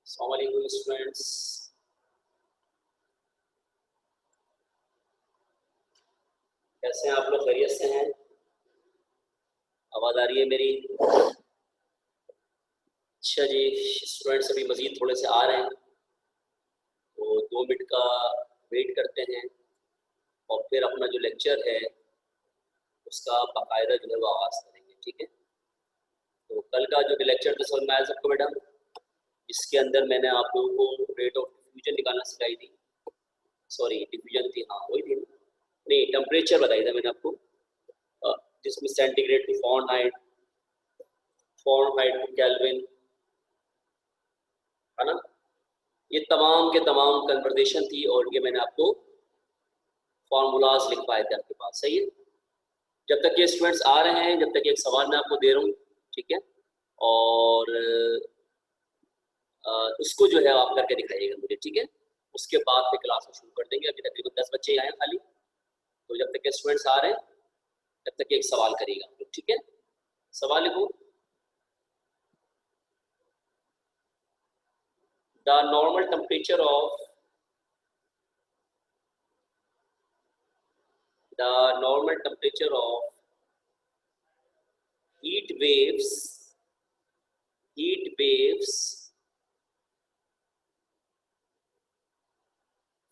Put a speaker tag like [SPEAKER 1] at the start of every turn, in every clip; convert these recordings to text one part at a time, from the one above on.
[SPEAKER 1] अस्सलाम वालेकुम स्टूडेंट्स, कैसे हैं आप लोग? खैरियत से हैं? आवाज़ आ रही है मेरी? अच्छा जी, स्टूडेंट्स अभी मज़ीद थोड़े से आ रहे हैं तो 2 मिनट का वेट करते हैं और फिर अपना जो लेक्चर है उसका बाकायदा जो है वो आगाज़ करेंगे। ठीक है, तो कल का जो लेक्चर था समझ में आया सबको बेटा? इसके अंदर मैंने आप लोगों को रेट ऑफ डिफ्यूजन निकालना सिखाई थी। सॉरी, डिफ्यूजन थी, हाँ वही थी। नहीं, टेम्परेचर बताई था मैंने आपको, जिसमें centigrade to Fahrenheit, Fahrenheit to Kelvin, है ना? ये तमाम के तमाम कन्वर्सेशन थी और ये मैंने आपको फार्मूलाज लिखवाए थे आपके पास। सही है, जब तक ये स्टूडेंट्स आ रहे हैं, जब तक एक सवाल मैं आपको दे रहा हूँ, ठीक है, और उसको जो है आप करके दिखाइएगा मुझे, ठीक है। उसके बाद फिर क्लास में शुरू कर देंगे। अभी तकरीबन 10 बच्चे आए हैं खाली, तो जब तक के स्टूडेंट्स आ रहे हैं तब तक एक सवाल करिएगा, ठीक है। सवाल लिखो, the normal temperature of heat waves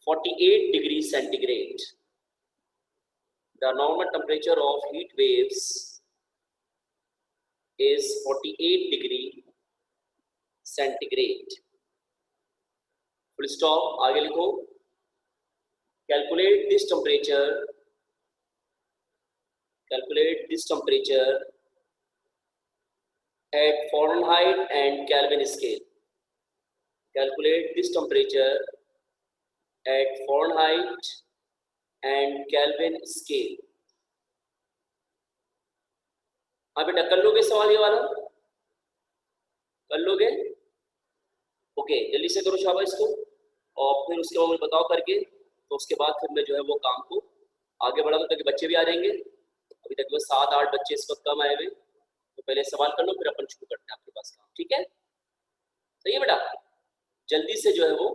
[SPEAKER 1] 48 degrees centigrade. The normal temperature of heat waves is 48 degree centigrade. Full stop. आगे लिखो, calculate this temperature at Fahrenheit and Kelvin scale. Calculate this temperature at Fahrenheit and Kelvin scale. हाँ बेटा, कर लोगे सवाल ये वाला? कर लोगे? ओके, जल्दी से करो शाबाश इसको, और फिर उसके बाद मुझे बताओ करके, तो उसके बाद फिर मैं जो है वो काम को आगे बढ़ा दूँ ताकि बच्चे भी आ जाएंगे। अभी तक 7-8 बच्चे इस वक्त कम आए हुए, तो पहले सवाल कर लो फिर अपन शुरू करते हैं आपके पास काम, ठीक है? सही है बेटा, जल्दी से जो है वो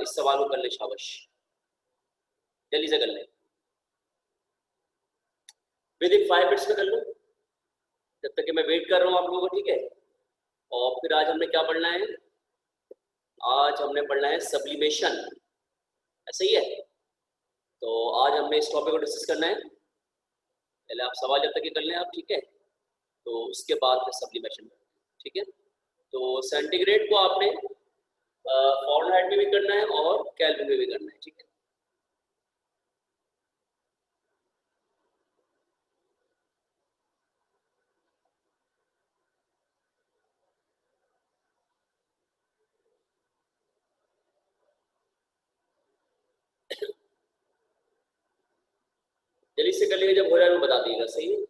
[SPEAKER 1] इस सवाल को कर ले शाबाश, जल्दी से कर ले, विद इन 5 मिनट्स में कर लो, जब तक कि मैं वेट कर रहा हूँ आप लोगों को, ठीक है। और फिर आज हमने क्या पढ़ना है? आज हमने पढ़ना है सब्लिमेशन, ऐसा ही है। तो आज हमने इस टॉपिक को डिस्कस करना है। पहले आप सवाल जब तक ही कर लें आप, ठीक है, तो उसके बाद फिर सब्लिमेशन, ठीक है। तो सेंटीग्रेड को आपने फ़ारेनहाइट में भी करना है और केल्विन में भी करना है, ठीक है। जल्दी से कर लेंगे, जब हो जाए तो बता दीजिएगा, सही है।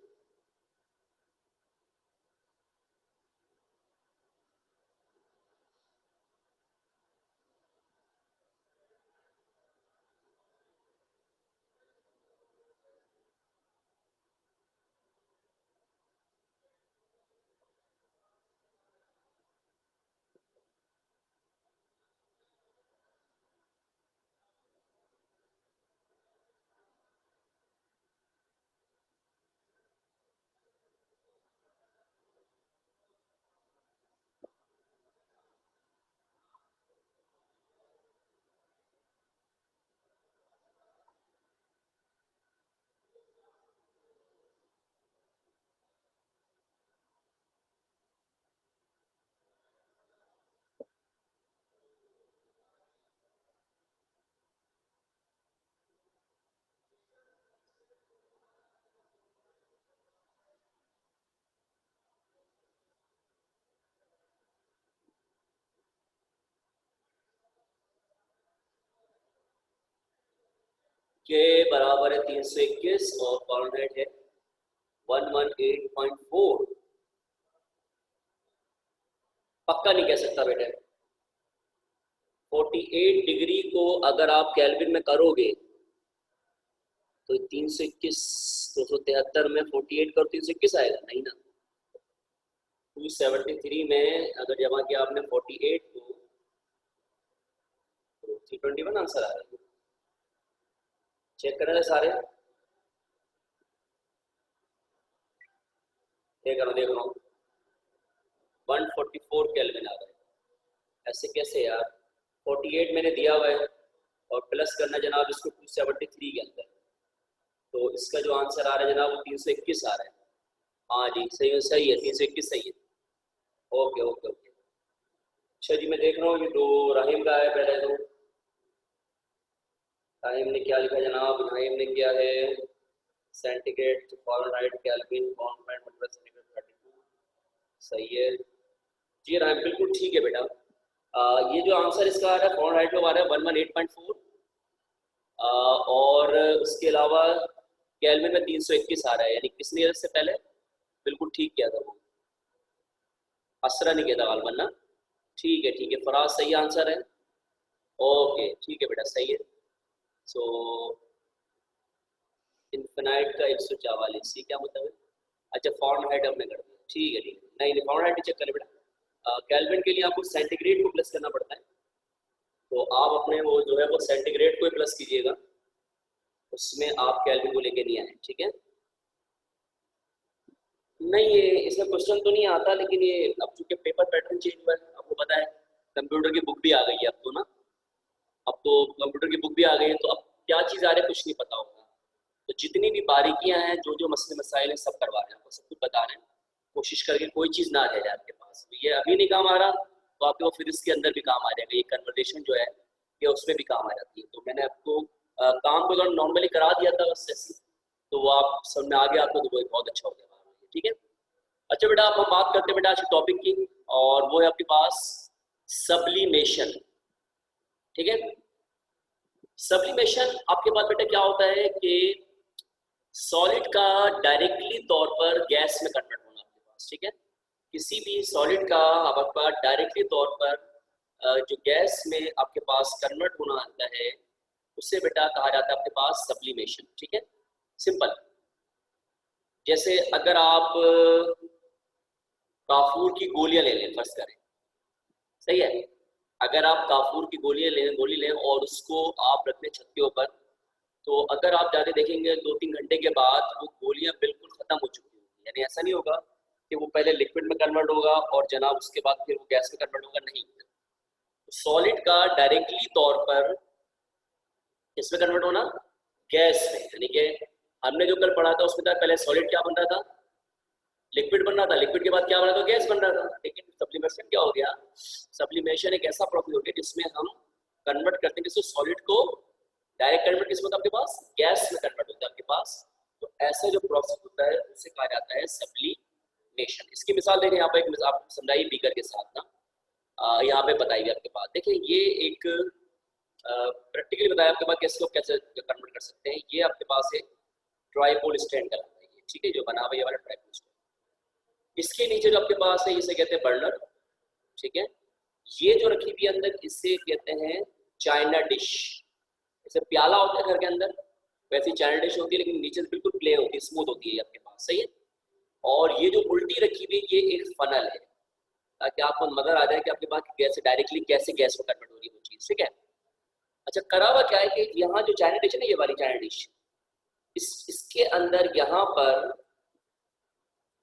[SPEAKER 1] के बराबर है 321 और फ़ारेनहाइट है 118.4। पक्का नहीं कह सकता बेटा। 48 डिग्री को अगर आप केल्विन में करोगे तो 321, 273 में 48 करो 321 आएगा, नहीं ना। 273 में अगर जमा किया आपने 48 को 321 आंसर आ रहा है। चेक करें सारे, देख रहा हूँ 144 केल्विन आ रहा है। ऐसे कैसे यार, 48 मैंने दिया हुआ है और प्लस करना जनाब इसको 273 के अंदर, तो इसका जो आंसर आ रहा है जनाब वो 321 आ रहा है। हाँ जी सही है 321 सही है। Okay okay okay. अच्छा जी मैं देख रहा हूँ ये तो राहिम का है। पहले तो राहिम ने क्या लिखा जनाब, राहिम ने किया है सेंटीग्रेड फॉरेनहाइट केल्विन फॉरेनहाइट मतलब सेंटीग्रेड 32 सही है जी राहिम, बिल्कुल ठीक है बेटा। ये जो आंसर इसका आ रहा है फॉरेनहाइट में आ रहा है 118.4 और उसके अलावा केल्विन में 321 आ रहा है, यानी किसने इससे पहले बिल्कुल ठीक किया था वो, असरा ने किया था गालबन ना। ठीक है फराज सही आंसर है। ओके ठीक है बेटा सही है। सो इन्फिनाइट का 144 ये क्या मतलब है? अच्छा फॉरेनहाइट हमने कर दिया, ठीक है नहीं फॉरेनहाइट चेक करें बेटा। केल्विन के लिए आपको सेंटीग्रेड को प्लस करना पड़ता है, तो आप अपने वो जो है वो सेंटीग्रेड को प्लस कीजिएगा, उसमें आप केल्विन को लेके नहीं आए, ठीक है। नहीं ये इसमें क्वेश्चन तो नहीं आता, लेकिन ये अब चूंकि पेपर पैटर्न चेंज हुआ है आपको पता है, कंप्यूटर की बुक भी आ गई है अब तो ना, अब तो कंप्यूटर की बुक भी आ गई है, तो अब क्या चीज़ आ रही है कुछ नहीं पता होगा। तो जितनी भी बारीकियां हैं जो जो मसले मसाइल हैं सब करवा रहे हैं, आपको सब कुछ बता रहे हैं, कोशिश करके कोई चीज़ ना रह जाए आपके पास। तो ये अभी नहीं काम आ रहा तो आपके वो फिर इसके अंदर भी काम आ जाएगा, ये कन्वर्सेशन जो है ये उसमें भी काम आ जाती है। तो मैंने आपको काम को नॉर्मली करा दिया था बस ऐसे, तो वो आप समझ में आ गया आपको, तो वो बहुत अच्छा हो गया, ठीक है। अच्छा बेटा आप हम बात करते हैं बेटा आज टॉपिक की, और वो है आपके पास सब्लिमेशन, ठीक है। सब्लिमेशन आपके पास बेटा क्या होता है कि सॉलिड का डायरेक्टली तौर पर गैस में कन्वर्ट होना आपके पास, ठीक है। किसी भी सॉलिड का आपके पास डायरेक्टली तौर पर जो गैस में आपके पास कन्वर्ट होना आता है उससे बेटा कहा जाता है आपके पास सब्लिमेशन, ठीक है। सिंपल, जैसे अगर आप काफूर की गोलियां ले लें फर्ज करें, सही है, अगर आप काफूर की गोली लें और उसको आप रख लें छत के ऊपर, तो अगर आप जाके देखेंगे 2-3 घंटे के बाद वो गोलियां बिल्कुल खत्म हो चुकी होंगी, यानी ऐसा नहीं होगा कि वो पहले लिक्विड में कन्वर्ट होगा और जनाब उसके बाद फिर वो गैस में कन्वर्ट होगा, नहीं। सॉलिड का डायरेक्टली तौर पर किसमें कन्वर्ट होना, गैस में, यानी कि हमने जो कल पढ़ा था उसमें था पहले सॉलिड क्या बन रहा था, लिक्विड बन रहा था, लिक्विड के बाद क्या बना था, गैस बन रहा था। लेकिन सब्लिमेशन क्या हो गया, सब्लिमेशन एक ऐसा प्रोसेस हो गया जिसमें हम कन्वर्ट करते हैं किसी सॉलिड को, डायरेक्ट कन्वर्ट किसमें होता है आपके पास, गैस में कन्वर्ट होता है आपके पास। तो ऐसा जो प्रोसेस होता है उसे कहा जाता है सब्लिमेशन। इसकी मिसाल देखें यहाँ पे, एक आप समझाइए बीकर के साथ ना, यहाँ पे बताइए आपके पास, देखिए ये एक प्रैक्टिकली बताया आपके पास कैसे लोग कैसे कन्वर्ट कर सकते हैं। ये आपके पास एक ट्राइपोल स्टैंड कहलाता है, ठीक है, जो बना हुआ ये वाला ट्राइपोल स्टैंड, इसके नीचे जो आपके पास है इसे कहते हैं बर्नर, ठीक है। ये जो रखी हुई है अंदर इसे कहते हैं चाइना डिश, जैसे प्याला होता है घर के अंदर वैसी चाइना डिश होती है, लेकिन नीचे से बिल्कुल प्लेन होती है, स्मूथ होती है आपके पास, सही है। और ये जो उल्टी रखी हुई है ये एक फनल है, ताकि आपको नजर आ जाए कि आपके पास कैसे डायरेक्टली कैसे गैस में कन्वर्ट हो रही है वो चीज, ठीक है। अच्छा करा हुआ क्या है कि यहाँ जो चाइना डिश है ना, ये वाली चाइना डिश, इसके अंदर यहाँ पर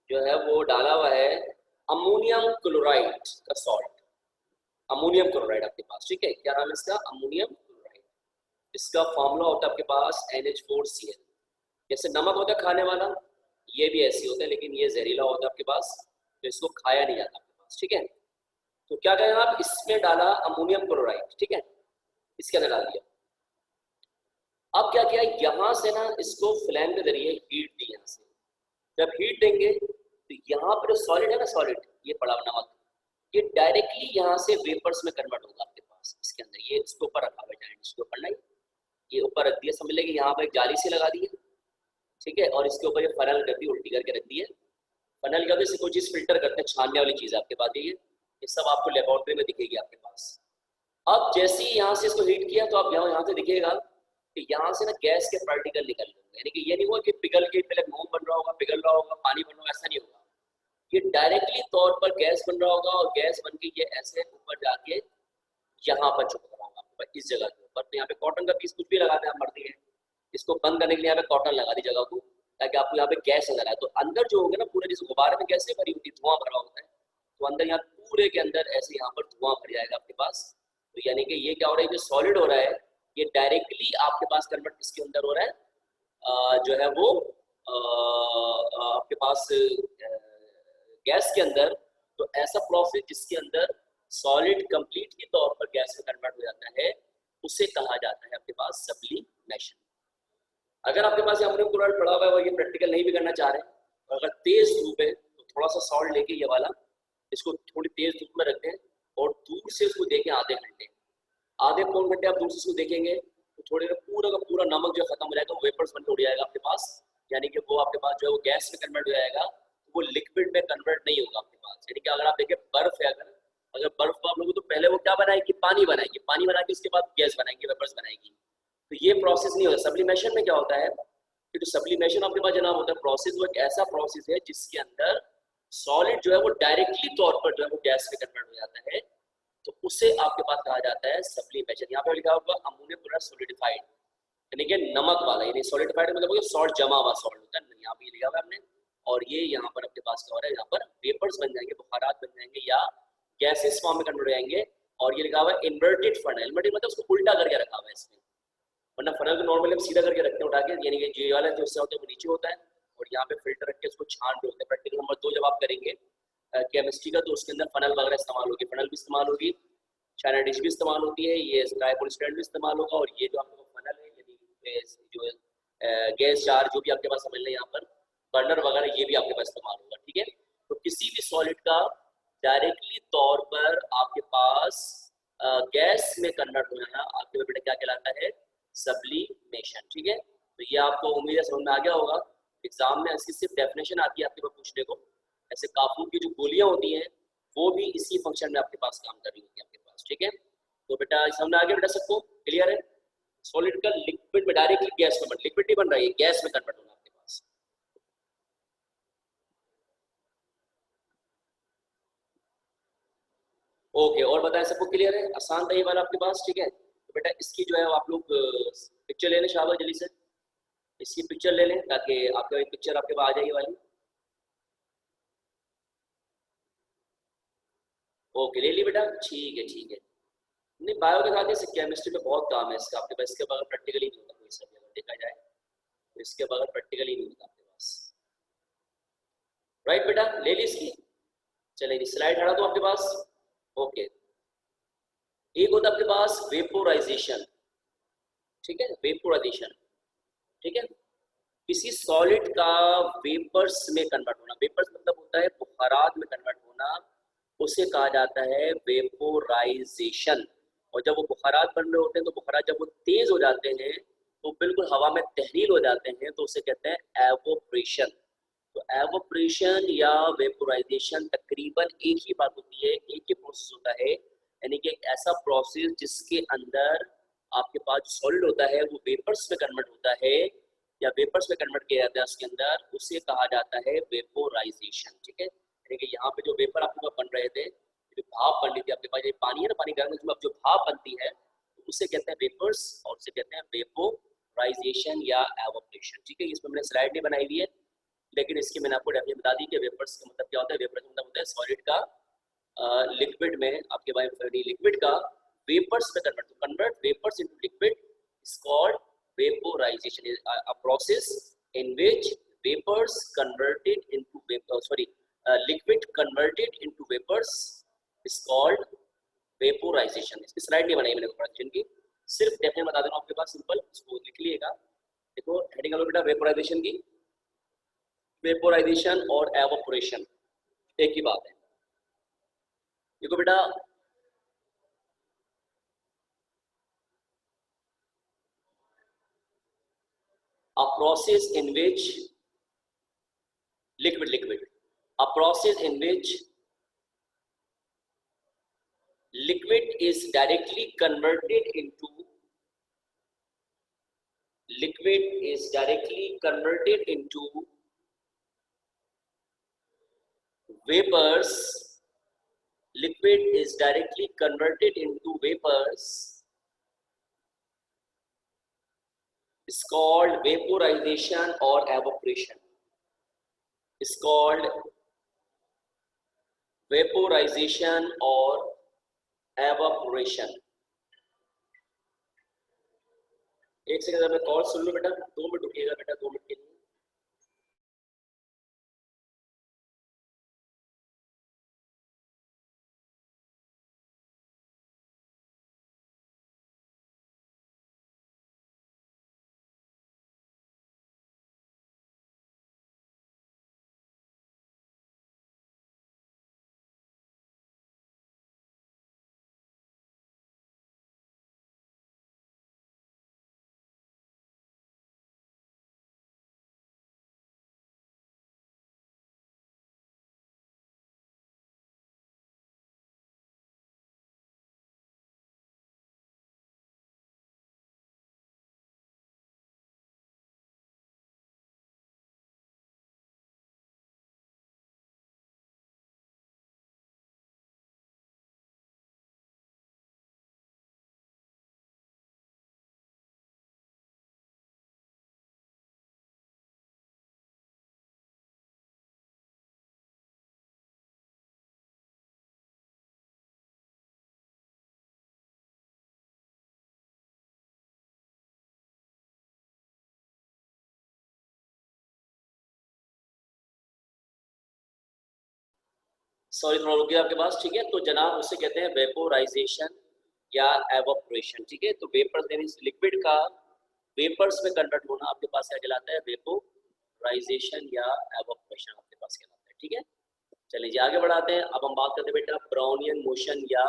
[SPEAKER 1] जो है वो डाला हुआ है अमोनियम क्लोराइड का सॉल्ट, अमोनियम क्लोराइड आपके पास, ठीक है। क्या नाम है इसका, अमोनियम क्लोराइड। इसका फॉर्मूला होता है आपके पास NH4Cl। जैसे नमक होता है खाने वाला, ये भी ऐसी होता है, लेकिन ये जहरीला होता है आपके पास, तो इसको खाया नहीं जाता आपके पास, ठीक है। तो क्या करें आप, इसमें डाला अमोनियम क्लोराइड, ठीक है, इसके अंदर डाल दिया। अब क्या किया, यहाँ से ना इसको फ्लेम के जरिए हीट दी, यहाँ से जब हीट देंगे तो यहाँ पर सॉलिड है ना, सॉलिड ये पड़ा नमक, ये डायरेक्टली यहाँ से वेपर्स में कन्वर्ट होगा आपके पास इसके अंदर। ये इसके ऊपर रखा हुआ है, इसके ऊपर नहीं, ये ऊपर रख दिया, समझ लेंगे यहाँ पर एक जाली से लगा दी है, ठीक है, और इसके ऊपर ये फनल कर दी, उल्टी करके रख दी है। फनल क्या होता है, कोई चीज फिल्टर करते हैं, छानने वाली चीज आपके पास ये सब आपको लेबोरेटरी में दिखेगी आपके पास। अब जैसे ही यहाँ से इसको हीट किया तो आप यहाँ से दिखेगा कि यहाँ से ना गैस के पार्टिकल निकल रहे होंगे, यानी कि ये नहीं हुआ कि पिघल के पहले मोम बन रहा होगा, पिघल रहा होगा, पानी बन रहा होगा, ऐसा नहीं होगा। ये डायरेक्टली तौर पर गैस बन रहा होगा और गैस बन के ये ऐसे ऊपर जाके यहाँ पर चुप रहा होगा पर इस जगह के ऊपर, तो यहाँ पे कॉटन का पीस कुछ भी लगा दें आप मर्जी है, इसको बंद करने के लिए यहाँ पे कॉटन लगा दी जगह को, ताकि आपको यहाँ पे गैस नजर आए। तो अंदर जो होंगे ना पूरे, जैसे गुब्बारे में गैसें भरी होती है, धुआं भरा होता है, तो अंदर यहाँ पूरे के अंदर ऐसे यहाँ पर धुआं भर जाएगा आपके पास। तो यानी कि ये क्या हो रहा है, जो सॉलिड हो रहा है ये डायरेक्टली आपके पास कन्वर्ट किसके अंदर हो रहा है, जो है वो आपके पास गैस के अंदर। तो ऐसा प्रोसेस जिसके अंदर सॉलिड कंप्लीट के तौर पर गैस में कन्वर्ट हो जाता है, उसे कहा जाता है आपके पास सब्लिमेशन। अगर आपके पास अमोनियम क्लोराइड पड़ा हुआ है और ये प्रैक्टिकल नहीं भी करना चाह रहे, और अगर तेज धूप है तो थोड़ा सा सॉल्ट लेके ये वाला इसको थोड़ी तेज धूप में रखें और दूर से इसको देखें आधे घंटे, आधे पौन घंटे आप दूर से इसको देखेंगे तो थोड़ी देर पूरा का पूरा नमक जो खत्म हो जाएगा, वेपर्स बन के उड़ जाएगा आपके पास, यानी कि वो आपके पास जो है वो गैस में कन्वर्ट हो जाएगा, वो लिक्विड में कन्वर्ट नहीं होगा आपके पास। यानी कि अगर आप देखें बर्फ है, अगर बर्फ को आप लोगों तो पहले वो क्या बनाएगी, पानी बनाएगी, पानी बना के उसके बाद गैस बनाएगी, वेपर्स बनाएगी। तो ये प्रोसेस नहीं होता। सब्लिमेशन में क्या होता है कि जो सब्लिमेशन आपके पास जनाब होता है प्रोसेस, वो एक ऐसा प्रोसेस है जिसके अंदर सॉलिड जो है वो डायरेक्टली तौर पर जो है वो गैस में कन्वर्ट हो जाता है, तो उसे आपके पास कहा जाता है सब्लिमेशन। यहाँ पे लिखा होगा अमोनियम क्लोराइड सॉलिडिफाइड, यानी कि नमक वाला, यानी सॉलिडिफाइड मतलब सॉल्ट जमा हुआ सॉल्ट होता है, यहाँ पे लिखा हुआ है हमने। और ये यहाँ पर आपके पास क्या हो रहा है, यहाँ पर वेपर्स बन जाएंगे, बुखारात बन जाएंगे या गैसेस फॉर्म में कन्वर्ट हो जाएंगे। और ये लिखा हुआ है इन्वर्टेड फनल, इन्वर्टेड मतलब उसको उल्टा करके रखा हुआ है इसमें, वरना फनल को नॉर्मली हम सीधा करके रखते हैं उठा के, यानी कि ये वाला जो हिस्सा होता है वो नीचे होता है और यहाँ पे फिल्टर रख के उसको छान रहे होते हैं। प्रैक्टिकल नंबर 2 जब आप करेंगे केमिस्ट्री का, तो उसके अंदर फनल वगैरह इस्तेमाल होगी, फनल भी इस्तेमाल होगी, चाइना डिश भी इस्तेमाल होती है, ये ट्राइपॉल स्टैंड भी इस्तेमाल होगा, और ये जो आपके फनल है यानी जो गैस जार जो भी आपके पास समझ लें यहाँ पर बर्नर वगैरह, ये भी आपके पास इस्तेमाल होगा। ठीक है, तो किसी भी सॉलिड का डायरेक्टली तौर पर आपके पास गैस में कन्वर्ट हो जाना आपके बेटा क्या कहलाता है, सब्लिमेशन। ठीक है, तो ये आपको उम्मीद है समझ में आ गया होगा। एग्जाम में ऐसी सिर्फ डेफिनेशन आती है आपके पास पूछने को, ऐसे काफूर की जो गोलियां होती हैं वो भी इसी फंक्शन में आपके पास काम कर रही होती है आपके पास। ठीक है, तो बेटा समझ में आ गया बेटा सबको, क्लियर है। सॉलिड का लिक्विड में डायरेक्टली गैस में, लिक्विड नहीं बन रहा है, गैस में कन्वर्ट होना आपके पास। ओके, और बताएं सबको क्लियर है, आसान था ये वाला आपके पास। ठीक है, तो बेटा इसकी जो है आप लोग पिक्चर ले लें शाबाश जल्दी से, इसकी पिक्चर ले लें ताकि आपका एक पिक्चर आपके पास आ जाएगी वाली। ओके ले ली बेटा, ठीक है ठीक है। नहीं बायो के साथ ही केमिस्ट्री में बहुत काम है इसका आपके पास, इसके बगैर प्रैक्टिकली नहीं होता कोई सा भी, अगर देखा जाए तो इसके बगैर प्रैक्टिकली नहीं होता आपके पास। राइट बेटा, ले ली इसकी, चलिए स्लाइड हटा दो आपके पास। ओके, एक होता है आपके पास वेपोराइजेशन। ठीक है, वेपोराइजेशन, ठीक है, किसी सॉलिड का वेपर्स में कन्वर्ट होना, वेपर्स मतलब होता है बुखारात में कन्वर्ट होना, उसे कहा जाता है वेपोराइजेशन। और जब वो बुखारात बन रहे होते हैं तो बुखारात जब वो तेज हो जाते हैं तो बिल्कुल हवा में तहरीर हो जाते हैं, तो उसे कहते हैं एवोप्रेशन। तो एवोप्रेशन या वेपोराइजेशन तकरीबन एक ही बात होती है, एक ही प्रोसेस होता है, यानी कि एक ऐसा प्रोसेस जिसके अंदर आपके पास जो सॉलिड होता है वो वेपर्स में कन्वर्ट होता है या वेपर्स में कन्वर्ट किया जाता है उसके अंदर, उसे कहा जाता है वेपोराइजेशन। ठीक है, यानी कि यहाँ पे जो वेपर आपके पास बन रहे थे, जो भाप बन रही थी आपके पास, ये पानी है ना, पानी गर्म है, जो भाप बनती है तो उसे कहते हैं वेपर्स और उसे कहते हैं वेपोराइजेशन या एवोप्रेशन। ठीक है, इसमें मैंने स्लाइड नहीं बनाई हुई है, लेकिन इसकी मैंने आपको डेफिनेशन बता दी कि वेपर्स का मतलब क्या होता है। वेपर्स का मतलब होता है सॉलिड का लिक्विड में आपके पास लिक्विड का वेपर्स में कन्वर्ट, तो convert vapours into liquid is called vaporization, is a process in which vapors converted into vapor, liquid converted into vapors is called vaporization। इसकी स्लाइड नहीं बनाई मैंने प्रोडक्शन की, सिर्फ डेफिनेशन बता देना आपके पास, सिंपल इसको लिख लीजिएगा। देखो हेडिंग बेटा वेपोराइजेशन की, वेपोराइजेशन और एवोपोरेशन एक ही बात है। देखो बेटा a process in which liquid a process in which liquid is directly converted into vapors, liquid is directly converted into vapors is called vaporization or evaporation. Is called vaporization or evaporation. एक second मैं call सुन लूं बेटा, 2 minute रुकिएगा बेटा, 2 minute के लिए। Sorry थोड़ा रुक गया आपके पास, ठीक है। तो जनाब उसे कहते हैं वेपोराइजेशन या एवोपरेशन, ठीक है। तो वेपर यानी लिक्विड का वेपर्स में कन्वर्ट होना आपके पास क्या कहलाता है, वेपोराइजेशन या एवोपरेशन आपके पास कहलाता है, ठीक है। चलिए जी आगे बढ़ाते हैं। अब हम बात करते हैं बेटा ब्राउनियन मोशन या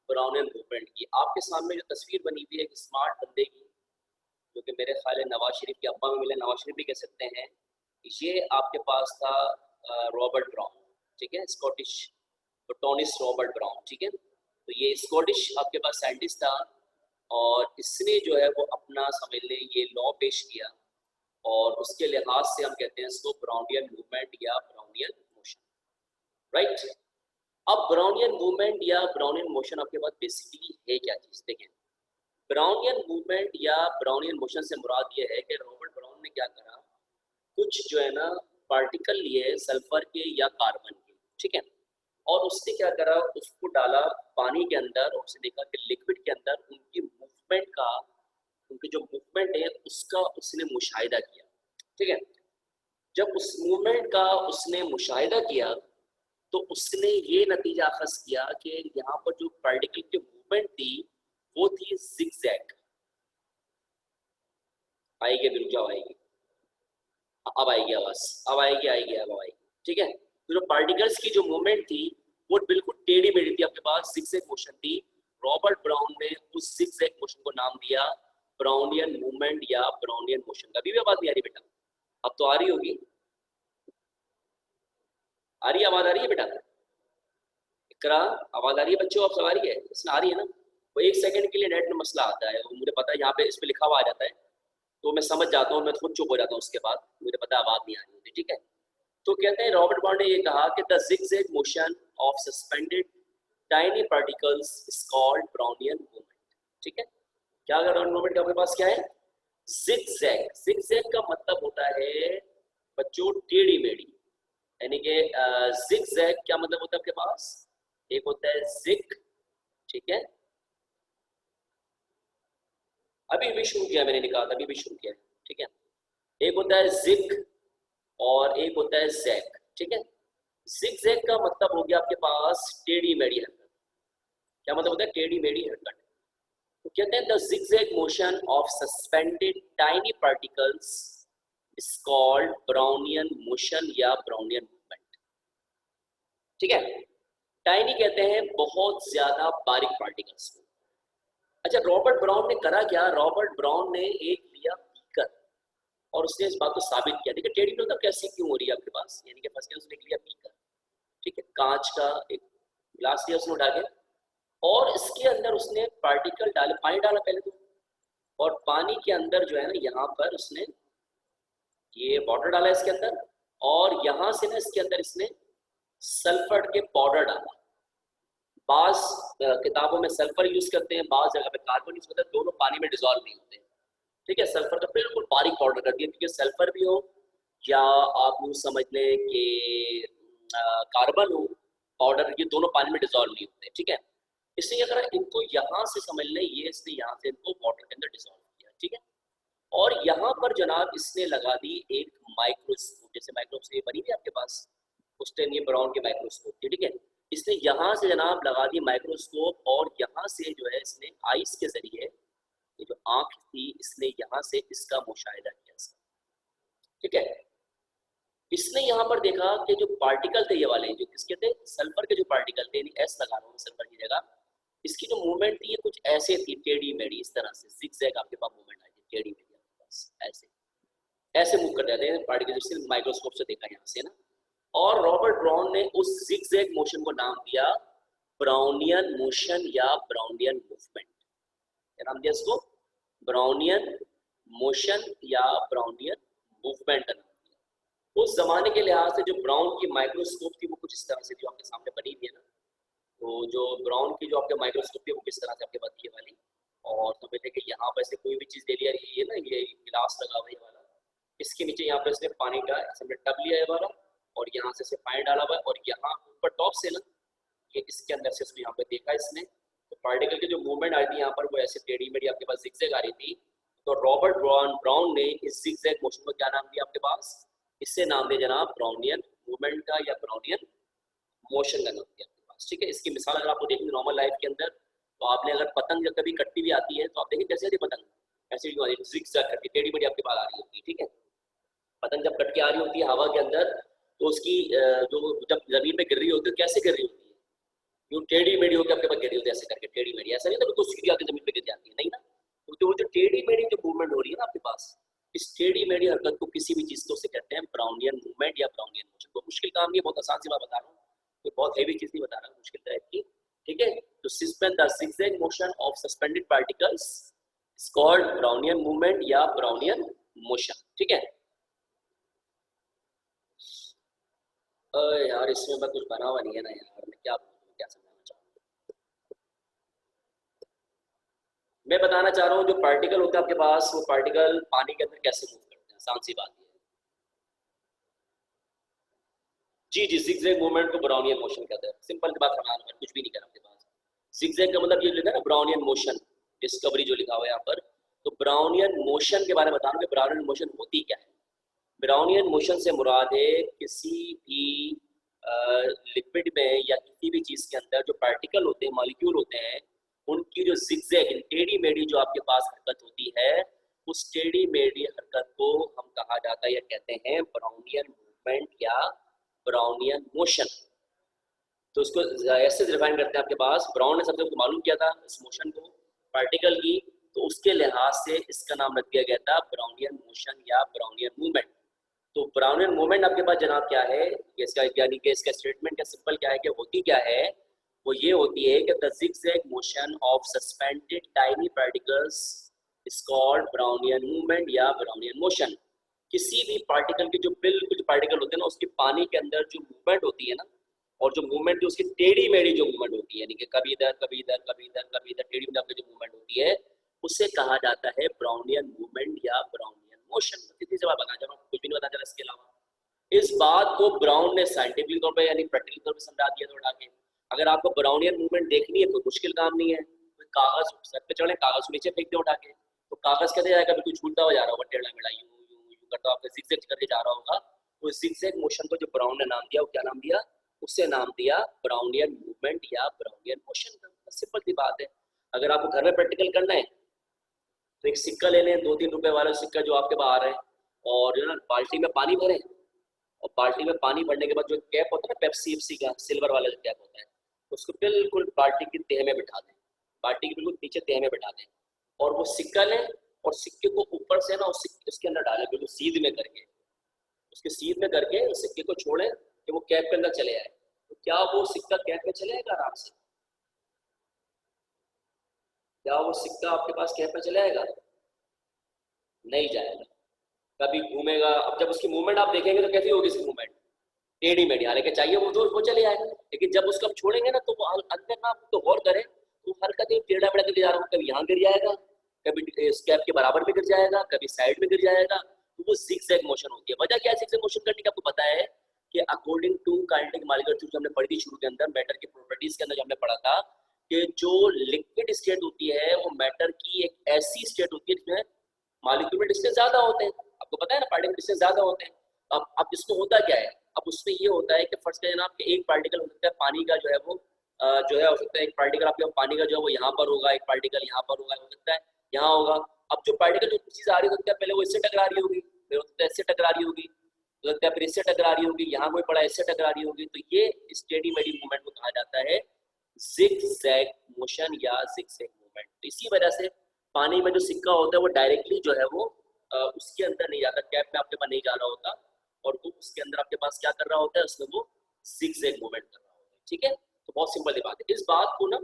[SPEAKER 1] ब्राउनियन मूवमेंट की। आपके सामने जो तस्वीर बनी हुई है एक स्मार्ट बंदे की, जो कि मेरे ख्याल है नवाज शरीफ के अब्बा में मिले, नवाज शरीफ भी कह सकते हैं। ये आपके पास था रॉबर्ट ब्राउन, ठीक है, स्कॉटिश बोटोनिस्ट रॉबर्ट ब्राउन, ठीक है। तो ये स्कॉटिश आपके पास साइंटिस्ट था और इसने जो है वो अपना समझ लें ये लॉ पेश किया और उसके लिहाज से हम कहते हैं इसको ब्राउनियन मूवमेंट या ब्राउनियन मोशन, राइट। अब ब्राउनियन मूवमेंट या ब्राउनियन मोशन आपके पास बेसिकली है क्या चीज, देखें। ब्राउनियन मूवमेंट या ब्राउनियन मोशन से मुराद ये है कि रॉबर्ट ब्राउन ने क्या करा, कुछ जो है ना पार्टिकल लिए सल्फर के या कार्बन के, ठीक है, और उसने क्या करा, उसको डाला पानी के अंदर और उसने देखा कि लिक्विड के अंदर उनकी मूवमेंट का, उनकी जो मूवमेंट है उसका उसने मुशाहिदा किया, ठीक है। जब उस मूवमेंट का उसने मुशाहिदा किया तो उसने ये नतीजा अखज़ किया कि यहाँ पर जो पार्टिकल की मूवमेंट थी वो थी जिगजैग। आएगी अभी, रुक जाओ, आएगी, अब आएगी आवाज, अब आएगी आएगी अब आएगी, ठीक है। तो जो पार्टिकल्स की जो मूवमेंट थी वो बिल्कुल टेढ़ी मेढ़ी थी, आपके पास जिगजैग मोशन थी। रॉबर्ट ब्राउन ने उस जिगजैग मोशन को नाम दिया ब्राउनियन मूवमेंट या ब्राउनियन मोशन। अभी भी आवाज नहीं आ रही बेटा? अब तो आ रही होगी, आ रही आवाज, आ रही है बेटा? इकरा आवाज आ रही है बच्चों, आप सवारी है इसमें आ रही है ना? वो 1 सेकंड के लिए नेट में मसला आता है, वो मुझे पता है, यहाँ पे इस पे लिखा हुआ आ जाता है तो मैं समझ जाता हूँ, मैं खुद चुप हो जाता हूँ उसके बाद, मुझे पता है आवाज नहीं आ रही होती, ठीक है। तो कहते हैं रॉबर्ट ब्राउन ने ये कहा कि the zigzag motion of suspended tiny particles is called Brownian movement, ठीक है। क्या अगर ब्राउनियन मूवमेंट आपके पास क्या है, जिगजैग। जिगजैग का मतलब होता है बच्चों टेढ़ी मेढ़ी, यानी कि जिगजैग क्या मतलब होता है आपके पास, एक होता है जिग, ठीक है, अभी भी शुरू किया मैंने, निकाला अभी भी शुरू किया, ठीक है। एक होता है जिग और एक होता है जैग, ठीक है। जिग जैग का मतलब हो गया आपके पास टेढ़ी मेढ़ी हरकत। क्या मतलब होता है टेढ़ी मेढ़ी हरकत? तो कहते हैं the zig zag motion of suspended tiny particles is called Brownian motion या ब्राउनियन मूवमेंट, ठीक है। टाइनी कहते हैं बहुत ज्यादा बारीक पार्टिकल्स को। अच्छा, रॉबर्ट ब्राउन ने करा क्या, रॉबर्ट ब्राउन ने एक लिया बीकर और उसने इस बात को साबित किया। देखिए टेढ़ी तो कैसी क्यों हो रही है आपके पास, यानी कि फर्स्ट टाइम उसने लिया बीकर, ठीक है, कांच का एक ग्लास लिया उसने उठा के और इसके अंदर उसने पार्टिकल डाले, पानी डाला पहले तो, और पानी के अंदर जो है ना यहाँ पर उसने ये वाटर डाला इसके अंदर और यहाँ से ना इसके अंदर इसने सल्फर के पाउडर डाला। बाज किताबों में सल्फर यूज करते हैं, बाज जगह पे कार्बन यूज करते हैं, दोनों पानी में डिजोल्व नहीं होते, ठीक है, सल्फर का बिल्कुल बारीक पाउडर कर दिया, क्योंकि सल्फर भी हो या आप यूँ समझ लें कि कार्बन हो पाउडर, ये दोनों पानी में डिजोल्व नहीं होते, ठीक है। इसलिए अगर इनको यहाँ से समझ लें, ये इसने यहाँ से इनको वाटर के अंदर डिजोल्व किया, ठीक है। और यहाँ पर जनाब इसने लगा दी एक माइक्रोस्कोप, जैसे माइक्रोस्कोप ये बनी थी आपके पास, उस टाइम ये ब्राउन के माइक्रोस्कोप थी, ठीक है। इसने यहाँ से जनाब लगा दी माइक्रोस्कोप, और यहाँ से जो है इसने आइस के जरिए, ये जो आंख थी, इसने यहाँ से इसका मुशाहिदा किया, ठीक है। इसने यहाँ पर देखा कि जो पार्टिकल थे ये वाले, जो किसके थे, सल्फर के जो पार्टिकल थे, एस लगा रहा हूँ सल्फर की जगह, इसकी जो मूवमेंट थी ये कुछ ऐसे थी, टेढ़ी मेढ़ी, इस तरह से जिगजैग आपके पास मूवमेंट आई थी, टेढ़ी मेढ़ी आपके पास ऐसे ऐसे मूव कर जाते हैं पार्टिकल, जिससे माइक्रोस्कोप से देखा यहाँ से ना। और रॉबर्ट ब्राउन ने उस जिगजैग मोशन को नाम दिया ब्राउनियन मोशन या ब्राउनियन मूवमेंट। क्या नाम दिया इसको? ब्राउनियन मोशन या ब्राउनियन मूवमेंट का नाम दिया। उस जमाने के लिहाज से जो ब्राउन की माइक्रोस्कोप थी वो कुछ इस तरह से जो आपके सामने बनी हुई है ना, तो जो ब्राउन की जो आपके माइक्रोस्कोप थी वो किस तरह से आपके पास ये वाली, और समझ लें कि यहाँ पर से कोई भी चीज़ ले लिया, ये ना ये गिलास लगा हुआ है वाला, इसके नीचे यहाँ पे इसने पानी का हमने टब लिया है वाला, और यहाँ से पानी डाला हुआ है, और यहाँ ऊपर टॉप से ना ये इसके अंदर से इसको यहाँ पे देखा इसने, तो पार्टिकल की जो मूवमेंट आई थी यहाँ पर वो ऐसे टेढ़ी मेढ़ी आपके पास जिगजैग आ रही थी। तो रॉबर्ट ब्राउन ने इस जिगजैग मोशन को क्या नाम दिया आपके पास? इससे नाम दिया जनाब ब्राउनियन मूवमेंट का या ब्राउनियन मोशन का नाम दिया आपके पास, ठीक है। इसकी मिसाल अगर आपको देखनी नॉर्मल लाइफ के अंदर, तो आपने अगर पतंग जब कभी कटती हुई आती है तो आप देखिए कैसे आती है पतंग, ऐसे जिगजैग करके टेढ़ी मेढ़ी आपके पास आ रही होती है, ठीक है। पतंग जब कट के आ रही होती है हवा के अंदर, तो उसकी जो जब जमीन पे गिर रही होती है कैसे गिर रही होती है, यूं टेढ़ी मेढ़ी होकर आपके पास गिर रही होती है, ऐसे करके टेढ़ी मेढ़ी, ऐसा नहीं था तो सीधी आके जमीन पे गिर जाती है, नहीं ना। तो जो टेढ़ी मेढ़ी जो मूवमेंट हो रही है ना आपके पास, इस टेढ़ी मेढ़ी हरकत को किसी भी चीज को उसे कहते हैं ब्राउनियन मूवमेंट या ब्राउनियन मोशन। बहुत मुश्किल काम नहीं है, बहुत आसान सी बात बता रहा हूँ, कोई बहुत हेवी चीज नहीं बता रहा, मुश्किल टाइप की, ठीक है। तो suspend the zigzag motion of suspended particles is called Brownian movement या ब्राउनियन मोशन, ठीक है। यार इसमें मैं कुछ बना हुआ नहीं है ना यार, मैं क्या समझाना चाहूँ, मैं बताना चाह रहा हूँ जो पार्टिकल होता है आपके पास, वो पार्टिकल पानी के अंदर कैसे मूव करते हैं, आसान सी बात है। जी जी, जिगजैग मूवमेंट को ब्राउनियन मोशन कहते हैं, सिंपल बात है, कुछ भी नहीं कर आपके पास। जिगजैग का मतलब ये लिखा है ना ब्राउनियन मोशन, डिस्कवरी जो लिखा हुआ है यहाँ पर, तो ब्राउनियन मोशन के बारे में बता रहा हूँ, ब्राउनियन मोशन होती क्या है। ब्राउनियन मोशन से मुराद है किसी भी लिक्विड में या किसी भी चीज के अंदर जो पार्टिकल होते हैं, मॉलिक्यूल होते हैं, उनकी जो जिगजैग टेढ़ी मेढ़ी जो आपके पास हरकत होती है, उस टेढ़ी मेढ़ी हरकत को हम कहा जाता है या कहते हैं ब्राउनियन मूवमेंट या ब्राउनियन मोशन। तो उसको ऐसे डिफाइन करते हैं आपके पास, ब्राउन ने सबसे मालूम किया था इस मोशन को पार्टिकल की, तो उसके लिहाज से इसका नाम रख दिया गया था ब्राउनियन मोशन या ब्राउनियन मूवमेंट। तो ब्राउनियन मूवमेंट आपके पास जनाब क्या है, इसका यानी कि इसका स्टेटमेंट का सिंपल क्या है कि होती क्या है, वो ये होती है कि the zigzag motion of suspended tiny particles is called Brownian movement या ब्राउनियन मोशन। किसी भी पार्टिकल के जो बिल्कुल पार्टिकल होते हैं ना, उसके पानी के अंदर जो मूवमेंट होती है ना, और जो मूवमेंट जो उसकी टेढ़ी मेढ़ी जो मूवमेंट होती है, यानी कि कभी इधर कभी इधर कभी इधर कभी इधर टेढ़ी मेढ़ी जो मूवमेंट होती है, उसे कहा जाता है ब्राउनियन मूवमेंट या ब्राउनियन मोशन। कितनी से बात बता रहा हूँ, कुछ भी नहीं बता रहा इसके अलावा। इस बात को ब्राउन ने साइंटिफिक तौर पर यानी प्रैक्टिकल तौर पर समझा दिया थोड़ा के। अगर आपको ब्राउनियन मूवमेंट देखनी है कोई मुश्किल काम नहीं है, कोई कागज सर पे चढ़े, कागज नीचे फेंक दे उठा के, तो कागज कैसे जाएगा, बिल्कुल झूलता हुआ जा रहा होगा, टेढ़ा मेढ़ा यूं यूं यूं करता आपके जिगजैग करके जा रहा होगा। तो जिगजैग मोशन को जो ब्राउन ने नाम दिया, वो क्या नाम दिया, उससे नाम दिया ब्राउनियन मूवमेंट या ब्राउनियन मोशन का। सिंपल सी बात है। अगर आपको घर में प्रैक्टिकल करना है तो एक सिक्का ले लें, 2-3 रुपए वाला सिक्का जो आपके पास आ रहा है, और जो ना बाल्टी में पानी भरें, और बाल्टी में पानी भरने के बाद जो कैप होता है ना पेप्सी एप्सी का सिल्वर वाला जो कैप होता है, उसको बिल्कुल बाल्टी की तह में बिठा दें, बाल्टी के बिल्कुल नीचे तह में बिठा दें, और वो सिक्का लें और सिक्के को ऊपर से ना उसके अंदर डालें, बिल्कुल सीध में करके, उसके सीध में करके उस सिक्के को छोड़ें कि वो कैप के अंदर चले आए। तो क्या वो सिक्का कैप में चले आएगा आराम से? क्या वो सिक्का आपके पास कैप में चले आएगा? नहीं जाएगा, कभी घूमेगा। अब जब उसकी मूवमेंट आप देखेंगे तो कैसी होगी इसकी मूवमेंट, टेढ़ी मेढ़ी, हालांकि चाहिए वो चले आए, लेकिन जब उसको आप छोड़ेंगे ना तो वो अंदर ना तो गौर करें, तो हरकत टेढ़ा मेढ़ा करके जा रहा हूँ, कभी यहाँ गिर जाएगा, कभी स्कैप के बराबर में गिर जाएगा, कभी साइड में गिर जाएगा, तो वो जिगजैग मोशन होती है। वजह क्या है जिगजैग मोशन करने की? आपको पता है कि अकॉर्डिंग टू काइनेटिक मॉलिक्यूलर जो हमने पढ़ी थी शुरू के अंदर, मैटर की प्रॉपर्टीज के अंदर जो हमने पढ़ा था कि जो लिक्विड स्टेट होती है वो मैटर की एक ऐसी स्टेट होती है जिसमें मॉलिक्यूलर डिस्टेंस ज्यादा होते हैं। आपको पता है ना, पार्टिकल डिस्टेंस ज्यादा होते हैं। अब इसमें होता क्या है, अब उसमें ये होता है कि फर्स्ट करें जनाब कि एक पार्टिकल हो सकता है पानी का जो है वो जो है हो सकता है एक पार्टिकल आपके पानी का जो है वो यहाँ पर होगा, एक पार्टिकल यहाँ पर होगा, हो सकता है यहाँ होगा। अब जो पार्टिकल जो चीज आ रही हो सकता है पहले वो इससे टकरा रही होगी, फिर हो सकता है इससे टकरा रही होगी, हो सकता है फिर इससे टकरा रही होगी, यहाँ कोई पड़ा इससे टकरा रही होगी। तो ये स्टेडी मेडी मूवमेंट को कहा जाता है जिगजैग मोशन या जिगजैग मूवमेंट। तो इसी वजह से पानी में जो सिक्का होता है वो डायरेक्टली जो है वो उसके अंदर नहीं जाता, कैप में आपके पास नहीं जा रहा होता, और वो उसके अंदर आपके पास क्या कर रहा होता है, उसमें वो जिगजैग मूवमेंट कर रहा होता है। ठीक है, तो बहुत सिंपल सी बात है। इस बात को ना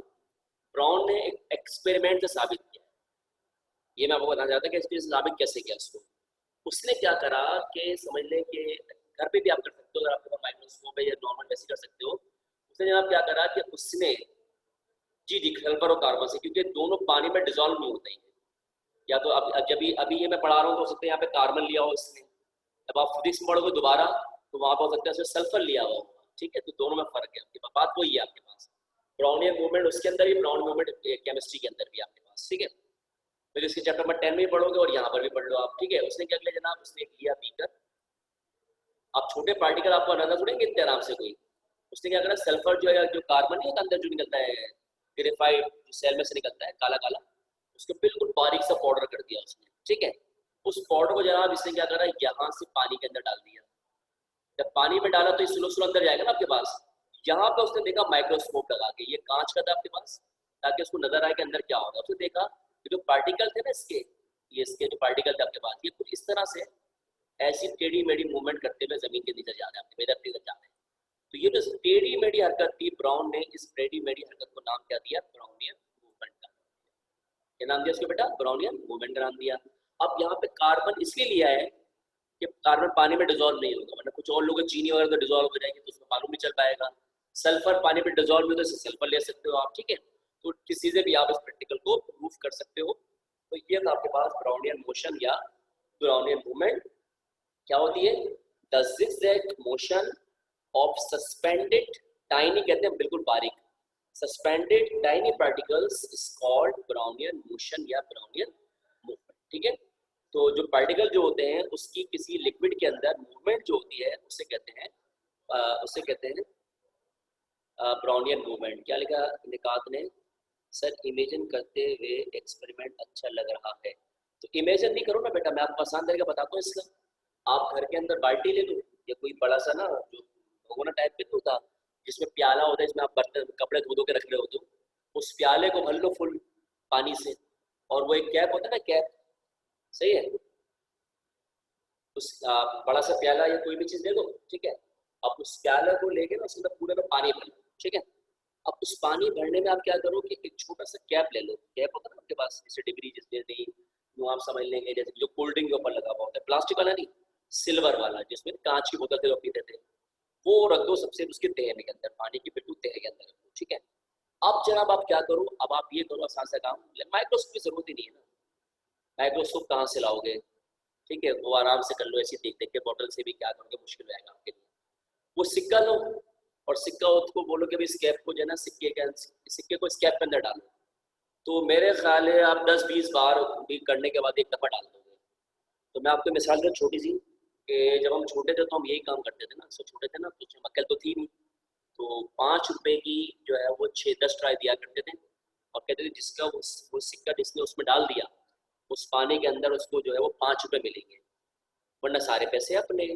[SPEAKER 1] ब्राउन ने एक एक्सपेरिमेंट से साबित किया। ये मैं आपको बताना चाहता हूँ कि एक्सपीरियंस साबित कैसे किया उसको। उसने क्या करा कि समझ लें कि घर पे भी आप कर सकते हो, अगर आपके पास माइक्रोस्कोप है या नॉर्मल वैसे कर सकते हो। उसने जनाब क्या करा कि उसने जी सल्फर और कार्बन से, क्योंकि दोनों पानी में डिजोल्व नहीं होते हैं, या तो जब अभी ये मैं पढ़ा रहा हूँ तो हो सकता है यहाँ पे कार्बन लिया हो इसने, जब आप फिजिक्स में पढ़ोगे दोबारा तो वहां पर हो सकता है इसमें सल्फर लिया हुआ होगा। ठीक है, तो दोनों में फर्क है, आपके पास बात वही है आपके पास। ब्राउनियन मूवमेंट उसके अंदर भी, ब्राउन मूवमेंट केमिस्ट्री के अंदर भी आपके पास। ठीक है, फिर इसके चैप्टर नंबर 10 में भी पढ़ोगे और यहाँ पर भी पढ़ लो आप। ठीक है, उसने क्या किया जनाब, उसने लिया बीकर। अब छोटे पार्टिकल आपको अंदर छोड़ेंगे इतने आराम से कोई। उसने क्या करा, सल्फर जो है, जो कार्बन नहीं होता अंदर जो निकलता है ग्रेफाइट, जो सेल में से निकलता है काला काला, उसको बिल्कुल बारीक सा पाउडर कर दिया उसने। ठीक है, उस पाउडर को जनाब इसने क्या करा, यहाँ से पानी के अंदर डाल दिया। जब पानी में डाला तो ये स्लो स्लो अंदर जाएगा ना आपके पास। यहाँ पे उसने देखा माइक्रोस्कोप लगा के, ये कांच का था आपके पास, ताकि उसको नजर आए कि अंदर क्या होगा। उसने देखा कि जो पार्टिकल थे ना इसके, ये इसके जो पार्टिकल थे आपके पास, ये कुछ इस तरह से ऐसी टेढ़ी मेढ़ी मूवमेंट करते हुए जमीन के नीचे जा रहे हैं, आपके इधर इधर जा रहे हैं। तो ये जो टेढ़ी मेढ़ी हरकत थी, ब्राउन ने इस टेढ़ी मेढ़ी हरकत को नाम क्या दिया, ब्राउनियन मूवमेंट का। क्या नाम दिया उसको बेटा, ब्राउनियन मूवमेंट का नाम दिया। अब यहाँ पे कार्बन इसलिए लिया है कि कार्बन पानी में डिजोल्व नहीं होगा, वरना कुछ और लोगों चीनी वगैरह तो डिजोल्व हो जाएगी तो उसमें मालूम नहीं चल पाएगा। सल्फर पानी में डिजोल्व हो तो सल्फर ले सकते हो आप। ठीक है, तो किसी से भी आप इस प्रैक्टिकल को प्रूफ कर सकते हो। तो ये था आपके पास ब्राउनियन मोशन या ब्राउनियन मूवमेंट। क्या होती है, the zigzag motion of suspended tiny, कहते हैं बिल्कुल बारीक, suspended tiny particles is called Brownian motion या ब्राउनियन मूवमेंट। ठीक है, तो जो पार्टिकल जो होते हैं उसकी किसी लिक्विड के अंदर मूवमेंट जो होती है उसे कहते हैं ब्राउनियन मूवमेंट। क्या लिखा निकात ने, सर इमेजिन करते हुए एक्सपेरिमेंट अच्छा लग रहा है। तो इमेजिन नहीं करो ना बेटा, मैं आपको आसान तरीका बताता हूँ इसका। आप घर के अंदर बाल्टी ले लो या कोई बड़ा सा ना जो भगोना टाइप में होता, जिसमें प्याला होता है, जिसमें आप बर्तन कपड़े धो के रख रहे होते हो, उस प्याले को भर लो फुल पानी से, और वो एक कैप होता है ना, कैप, सही है, उस बड़ा सा प्याला या कोई भी चीज ले लो। ठीक है, अब उस प्याले को लेके ना उसके अंदर पूरे में पानी भर लो। ठीक है, अब उस पानी भरने में आप क्या करो कि एक छोटा सा कैप ले लो, कैप होता है ना आपके पास, जैसे डिग्री जिसमें नहीं वो आप समझ लेंगे, जैसे जो कोल्ड ड्रिंक के ऊपर लगा हुआ होता है, प्लास्टिक वाला नहीं, सिल्वर वाला, जिसमें कांच की बोतल से पीते थे, वो रख दो सबसे उसके तह के अंदर, पानी की बिल्कुल तह के अंदर रख दो। ठीक है, अब जनाब आप क्या करो, अब आप ये करो आसान सा काम, माइक्रोस्कोप की जरूरत ही नहीं है ना, माइक्रोस्कोप कहाँ से लाओगे। ठीक है, वो आराम से कर लो, ऐसे देख देख के बॉटल से भी क्या करोगे, मुश्किल हो जाएगा आपके लिए। वो सिक्का लो और सिक्का उसको बोलो कि भाई स्कैप को जो है ना, सिक्के को स्कैप के अंदर डालो। तो मेरे ख्याल है आप 10-20 बार भी करने के बाद एक दफ़ा डाल दोगे। तो मैं आपको मिसाल दूँ छोटी सी, कि जब हम छोटे थे तो हम यही काम करते थे ना, सब छोटे थे ना, तो उसमें अक्ल तो थी नहीं, तो 5 रुपए की जो है वो 6-10 ट्राई दिया करते थे, और कहते थे जिसका वो सिक्का जिसने उसमें डाल दिया उस पानी के अंदर, उसको जो है वो 5 रुपए मिलेंगे, वरना सारे पैसे अपने।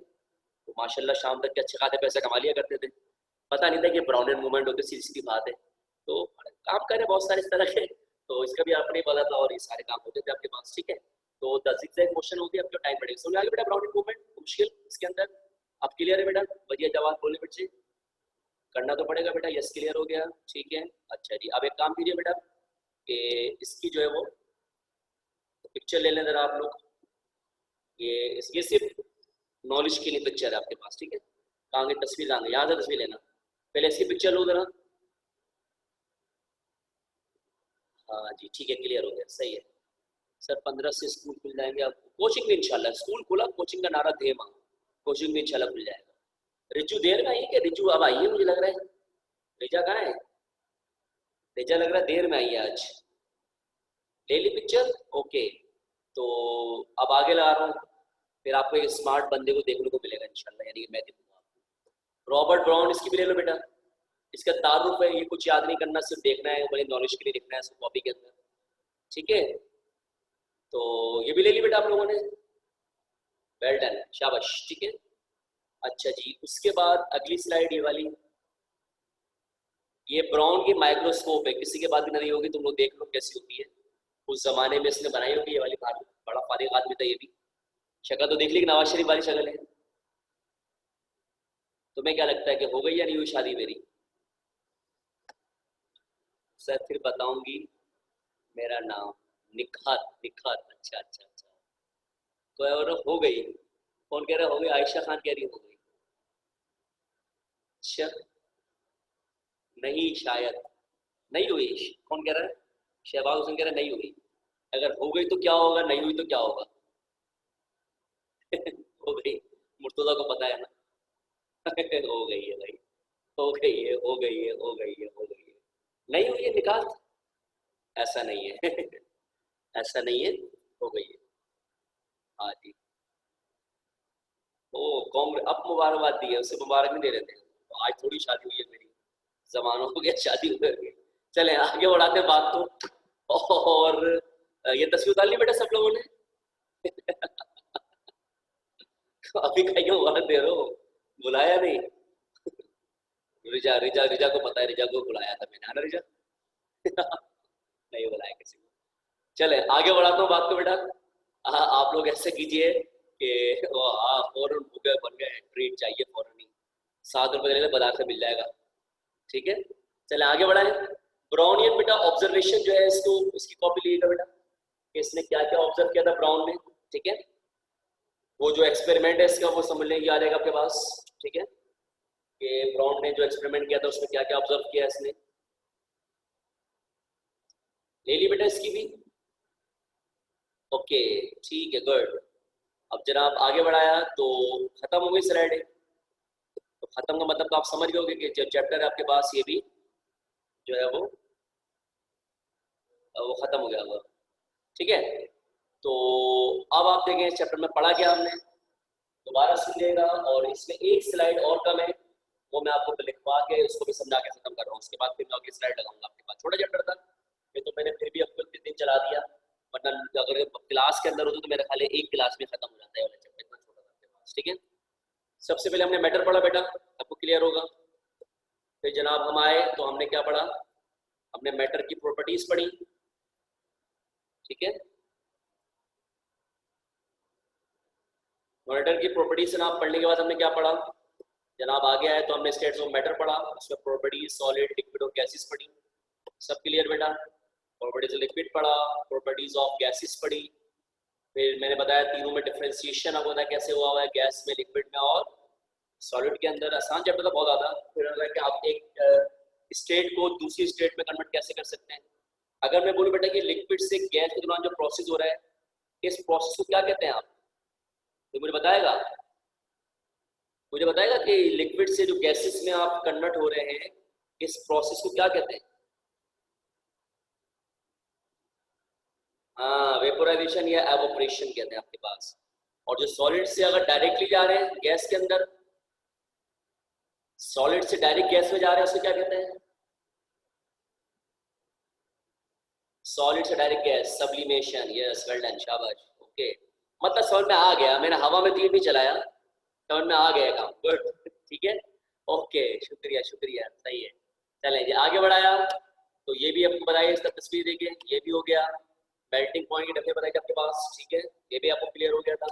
[SPEAKER 1] तो माशाल्लाह शाम तक के अच्छे खासे पैसे कमा लिया करते थे, पता नहीं था कि ब्राउनियन मूवमेंट होती, सीधी सीधी बात है। तो काम करें बहुत सारे इस तरह के, तो इसका भी आपने पता था, और ये सारे काम होते थे आपके पास। ठीक है, तो द जिगजैग मोशन होती है, आपका टाइम बढ़ेगा। समझ आ गया बेटा ब्राउनियन मूवमेंट मुश्किल इसके अंदर, आप क्लियर है बेटा, बढ़िया जवाब बोले बच्चे, करना तो पड़ेगा बेटा। यस क्लियर हो गया, ठीक है। अच्छा जी, अब एक काम कीजिए बेटा कि इसकी जो है वो पिक्चर ले लें जरा आप लोग, ये सिर्फ नॉलेज के लिए पिक्चर है आपके पास। ठीक है, कहाँ की तस्वीर लाएंगे, यहाँ से तस्वीर लेना, पहले इसकी पिक्चर लो जरा। हाँ जी ठीक है, क्लियर हो गया, सही है। सर 15 से स्कूल खुल जाएंगे। अब कोचिंग भी इंशाल्लाह, स्कूल खुला कोचिंग का नारा धेमा, कोचिंग भी इंशाल्लाह खुल जाएगा। रिजू देर में आई है क्या? रिजू अब आई है मुझे लग रहा है। रिजा कहाँ है? रिजा लग रहा है देर में आई है आज। ले ली पिक्चर? ओके, तो अब आगे लगा रहा हूँ, फिर आपको एक स्मार्ट बंदे को देखने को मिलेगा इंशाल्लाह, यानी कि मैं दिखूंगा आपको। रॉबर्ट ब्राउन, इसकी भी ले लो बेटा। इसका तारुफ है, ये कुछ याद नहीं करना, सिर्फ देखना है, बड़ी नॉलेज के लिए लिखना है इसको कॉपी के अंदर, ठीक है। तो ये भी ले ली बेटा आप लोगों ने, वेल डन, शाबाश, ठीक है। अच्छा जी, उसके बाद अगली स्लाइड ये वाली, ये ब्राउन की माइक्रोस्कोप है, किसी के बाद भी नहीं होगी, तुम लोग देख लो कैसी होती है। उस जमाने में इसने बनाई होगी ये वाली, बड़ा फारिग आदमी था ये भी। शक्ल तो देख ली, नवाज शरीफ वाली शक्ल है। तुम्हें क्या लगता है कि हो गई या नहीं हुई शादी मेरी? सर फिर बताऊंगी, मेरा नाम निखात, निखात, अच्छा अच्छा अच्छा। तो और हो गई, कौन कह रहा हो गई? आयशा खान कह रही हो गई। अच्छा, नहीं शायद नहीं हुई। कौन कह रहा है? शहबाज हुसैन कह रहा है नहीं हुई। अगर हो गई तो क्या होगा, नहीं हुई तो क्या होगा? हो गई, मुर्तजा को पता है ना। हो गई है भाई, हो गई है, हो गई है, हो गई है, हो गई है। नहीं हुई है निकाह? ऐसा नहीं है। ऐसा नहीं है, हो गई है। हाँ जी। ओ कांग्रेस अब मुबारकबाद दी है, उससे मुबारक नहीं दे रहे थे। तो आज थोड़ी शादी हुई है मेरी, जमानों हो गया शादी हुई। चले आगे बढ़ाते हैं बात तो। और ये तस्वीर उतार ली बेटा सब लोगों ने? अभी कहीं मुबारक दे रहे हो, बुलाया नहीं? रिजा रिजा रिजा को पता है, रिजा को बुलाया था मैंने, है ना रिजा? नहीं बुलाया किसी को। चले आगे बढ़ाता हूँ बात को बेटा। आप लोग ऐसे कीजिए कि फौरन भूखे बन गए, ट्रीट चाहिए फौरन ही, 7 रुपए देने बाजार से मिल जाएगा, ठीक है। चले आगे बढ़ाएं। ब्राउनियन बेटा ऑब्जर्वेशन जो है, इसको इसकी कॉपी लीजिएगा बेटा, कि इसने क्या क्या ऑब्जर्व किया था ब्राउन ने, ठीक है। वो जो एक्सपेरिमेंट है इसका वो समझ लेंगे, आ जाएगा आपके पास, ठीक है, कि ब्राउन ने जो एक्सपेरिमेंट किया था उसमें क्या क्या ऑब्जर्व किया इसने। ले ली बेटा इसकी भी? ओके, ठीक है, गुड। अब जनाब आगे बढ़ाया तो खत्म हो गई स्लाइड। तो खत्म का मतलब तो आप समझ गए कि जो चैप्टर है आपके पास ये भी जो है वो खत्म हो गया होगा, ठीक है। तो अब आप देखें इस चैप्टर में पढ़ा क्या हमने, दोबारा सुनिएगा। और इसमें एक स्लाइड और कम है, वो मैं आपको लिखवा के उसको भी समझा के खत्म कर रहा हूँ। उसके बाद फिर मैं अगली स्लाइड लगाऊंगा आपके पास। छोटा चैप्टर था ये, तो मैंने फिर भी आपको 3 दिन चला दिया, वरना अगर क्लास के अंदर होता तो मेरा ख्याल है एक क्लास में खत्म हो जाता है वाला चैप्टर, इतना छोटा था आपके पास, ठीक है। सबसे पहले हमने मैटर पढ़ा बेटा, आपको क्लियर होगा। फिर जनाब हम आए तो हमने क्या पढ़ा, हमने मैटर की प्रॉपर्टीज पढ़ी, ठीक है। मैटर की प्रॉपर्टीज जनाब पढ़ने के बाद हमने क्या पढ़ा, जनाब आगे आए तो हमने स्टेट्स ऑफ मैटर पढ़ा, उसमें प्रॉपर्टीज सॉलिड लिक्विड और गैसेस पढ़ी। सब क्लियर बेटा? प्रॉपर्टीज ऑफ लिक्विड पढ़ा, प्रॉपर्टीज ऑफ गैसेस पढ़ी। फिर मैंने बताया तीनों में डिफरेंशिएशन अब होता है कैसे हुआ हुआ है, गैस में, लिक्विड में और सॉलिड के अंदर। आसान चैप्टर था बहुत ज़्यादा। फिर कि आप एक स्टेट को दूसरी स्टेट में कन्वर्ट कैसे कर सकते हैं। अगर मैं बोलूँ बेटा कि लिक्विड से गैस के दौरान जो प्रोसेस हो रहा है, इस प्रोसेस को क्या कहते हैं आप, तो मुझे बताएगा, मुझे बताएगा कि लिक्विड से जो गैसेस में आप कन्वर्ट हो रहे हैं, इस प्रोसेस को क्या कहते हैं? हाँ, वेपोराइजेशन या एवोपरेशन कहते हैं आपके पास। और जो सॉलिड से अगर डायरेक्टली जा रहे हैं गैस के अंदर, सॉलिड से डायरेक्ट गैस में जा रहे हैं, उसको क्या कहते हैं? सॉलिड से direct gas, sublimation, yes, well done, शाबाश, ओके। मतलब समझ में आ गया, मैंने हवा में तीर भी चलाया, समझ में आ गया काम, गुड, ठीक है, ओके, शुक्रिया शुक्रिया, सही है। चलें जी आगे बढ़ाया, तो ये भी आपको बताइए, इसका तस्वीर देखिए, ये भी हो गया। मेल्टिंग पॉइंट की डब्बे बताइए आपके पास, ठीक है, ये भी आपको क्लियर हो गया था।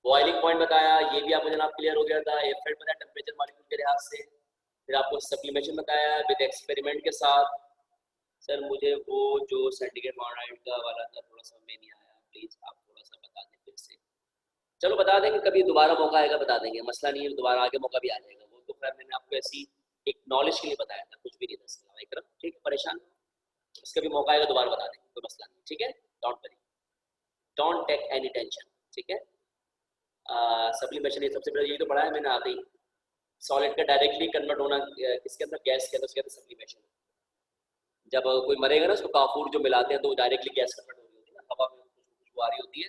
[SPEAKER 1] बॉइलिंग पॉइंट बताया, ये भी आपको जनाब क्लियर हो गया था। इफेक्ट बताया टेम्परेचर मॉलिक्यूल के लिहाज से। फिर आपको सप्लीमेशन बताया विद एक्सपेरिमेंट के साथ। सर मुझे वो जो सिंडिकेट फार्माल्डिहाइड का वाला था थोड़ा समझ में नहीं आया, प्लीज आप थोड़ा सा बता दें फिर से। चलो बता देंगे, कभी दोबारा मौका आएगा बता देंगे, मसला नहीं है, दोबारा आगे मौका भी आ जाएगा। वो तो खैर मैंने आपको ऐसी एक नॉलेज के लिए बताया था, कुछ भी नहीं था इसके अलावा, ठीक है, परेशान, उसका भी मौका आएगा दोबारा बता देंगे, कोई मसला नहीं, ठीक है, don't worry. Don't take any tension, ठीक है। सब्लिमेशन ये सबसे पहले यही तो पढ़ा है मैंने आगे ही, सॉलिड का डायरेक्टली कन्वर्ट होना किसके अंदर, गैस के अंदर, उसके अंदर सब्लिमेशन। जब कोई मरेगा ना उसको काफूर जो मिलाते हैं तो डायरेक्टली गैस कन्वर्ट हो रही होती है ना, हवा में खुशबू आ रही होती है,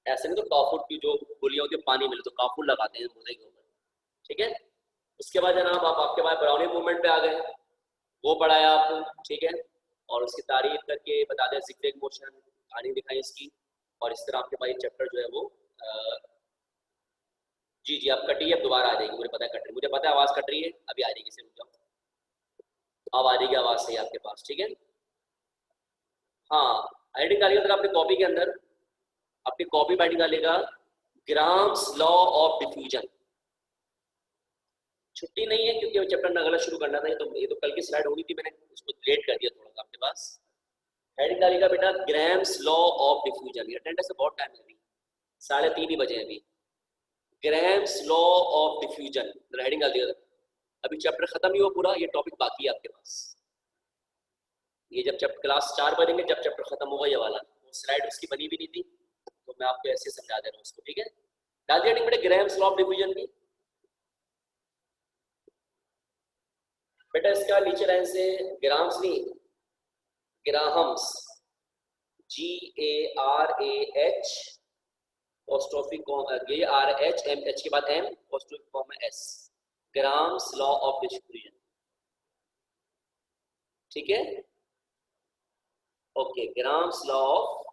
[SPEAKER 1] ऐसे नहीं तो काफूर की जो गोलियां होती है पानी मिले तो काफूर लगाते हैं मुर्दे के ऊपर, ठीक है। उसके बाद जनाब आप आपके पास ब्राउनिंग मूवमेंट पे आ गए, वो पढ़ाया आपको, ठीक है। और उसकी तारीफ करके बता दें जिगजैग मोशन, कहानी दिखाई इसकी, और इस तरह आपके पास ये चैप्टर जो है वो जी जी आप कटी है, अब दोबारा आ जाएगी, मुझे पता है कट रही, मुझे पता है आवाज़ कट रही है, अभी आ जाएगी, रुक जाओ, अब आ जाएगी आवाज़ सही आपके पास, ठीक है। हाँ, हेडिंग डालिएगा अगर आपने कॉपी के अंदर, अपनी कॉपी में हेडिंग डालेगा ग्राम्स लॉ ऑफ डिफ्यूजन। छुट्टी नहीं है क्योंकि चैप्टर अगला शुरू करना था, ये तो कल की स्लाइड होनी थी, मैंने उसको लेट कर दिया थोड़ा सा आपके पास। हेडिंग डालेगा बेटा grams law of diffusion, attendance बहुत टाइम है अभी, 3:30 ही बजे अभी। Grams law of diffusion heading डाल दिया, अभी चैप्टर खत्म ही हुआ पूरा, ये टॉपिक बाकी है आपके पास। ये जब चैप्टर क्लास 4 बनेंगे, जब चैप्टर खत्म होगा ये वाला, वो स्लाइड उसकी बनी भी नहीं थी तो मैं आपको ऐसे समझा दे रहा हूँ उसको, ठीक है। डाल दिया बेटा ग्राम्स लॉ ऑफ डिफ्यूजन भी, बेटा इसका नीचे लाइन से ग्राम्स नहीं ग्राहम्स, GARAH पोस्टोफी GRH के बाद M पोस्टोफी S, grams law of diffusion, ठीक है। Okay, grams law of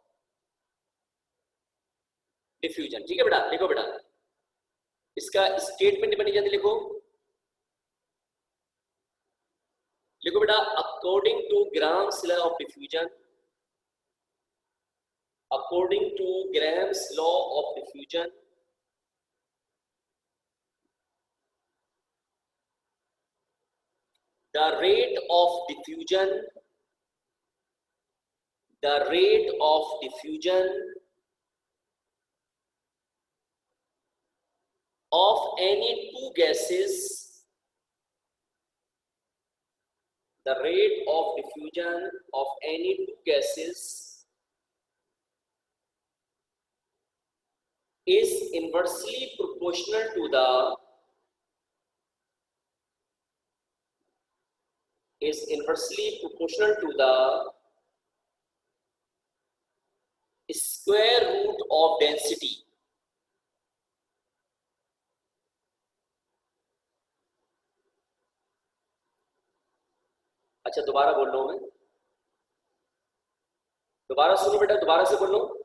[SPEAKER 1] diffusion, ठीक है बेटा। लिखो बेटा इसका स्टेटमेंट बनी जाती, लिखो लिखो बेटा according two grams law of diffusion, according to Graham's law of diffusion, the rate of diffusion of any two gases, the rate of diffusion of any two gases is inversely proportional to the square root of density. अच्छा दोबारा बोल रहा हूं मैं, दोबारा सुनो बेटा, दोबारा से बोल रहा हूं।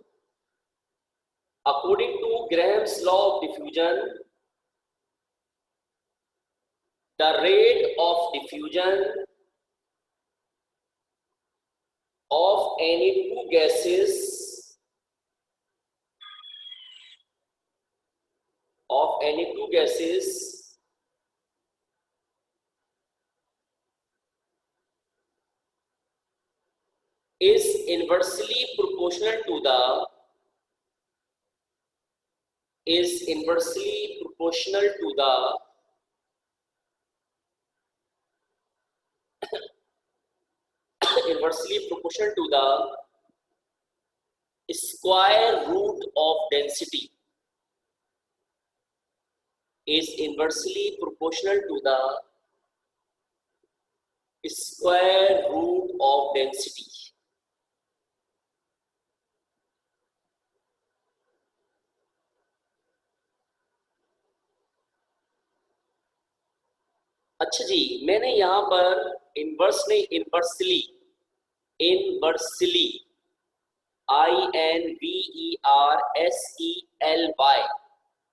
[SPEAKER 1] According to Graham's law of diffusion, the rate of diffusion of any two gases is inversely proportional to the inversely proportional to the square root of density, is inversely proportional to the square root of density. अच्छा जी, मैंने यहां पर inverse नहीं inversely INVERSELY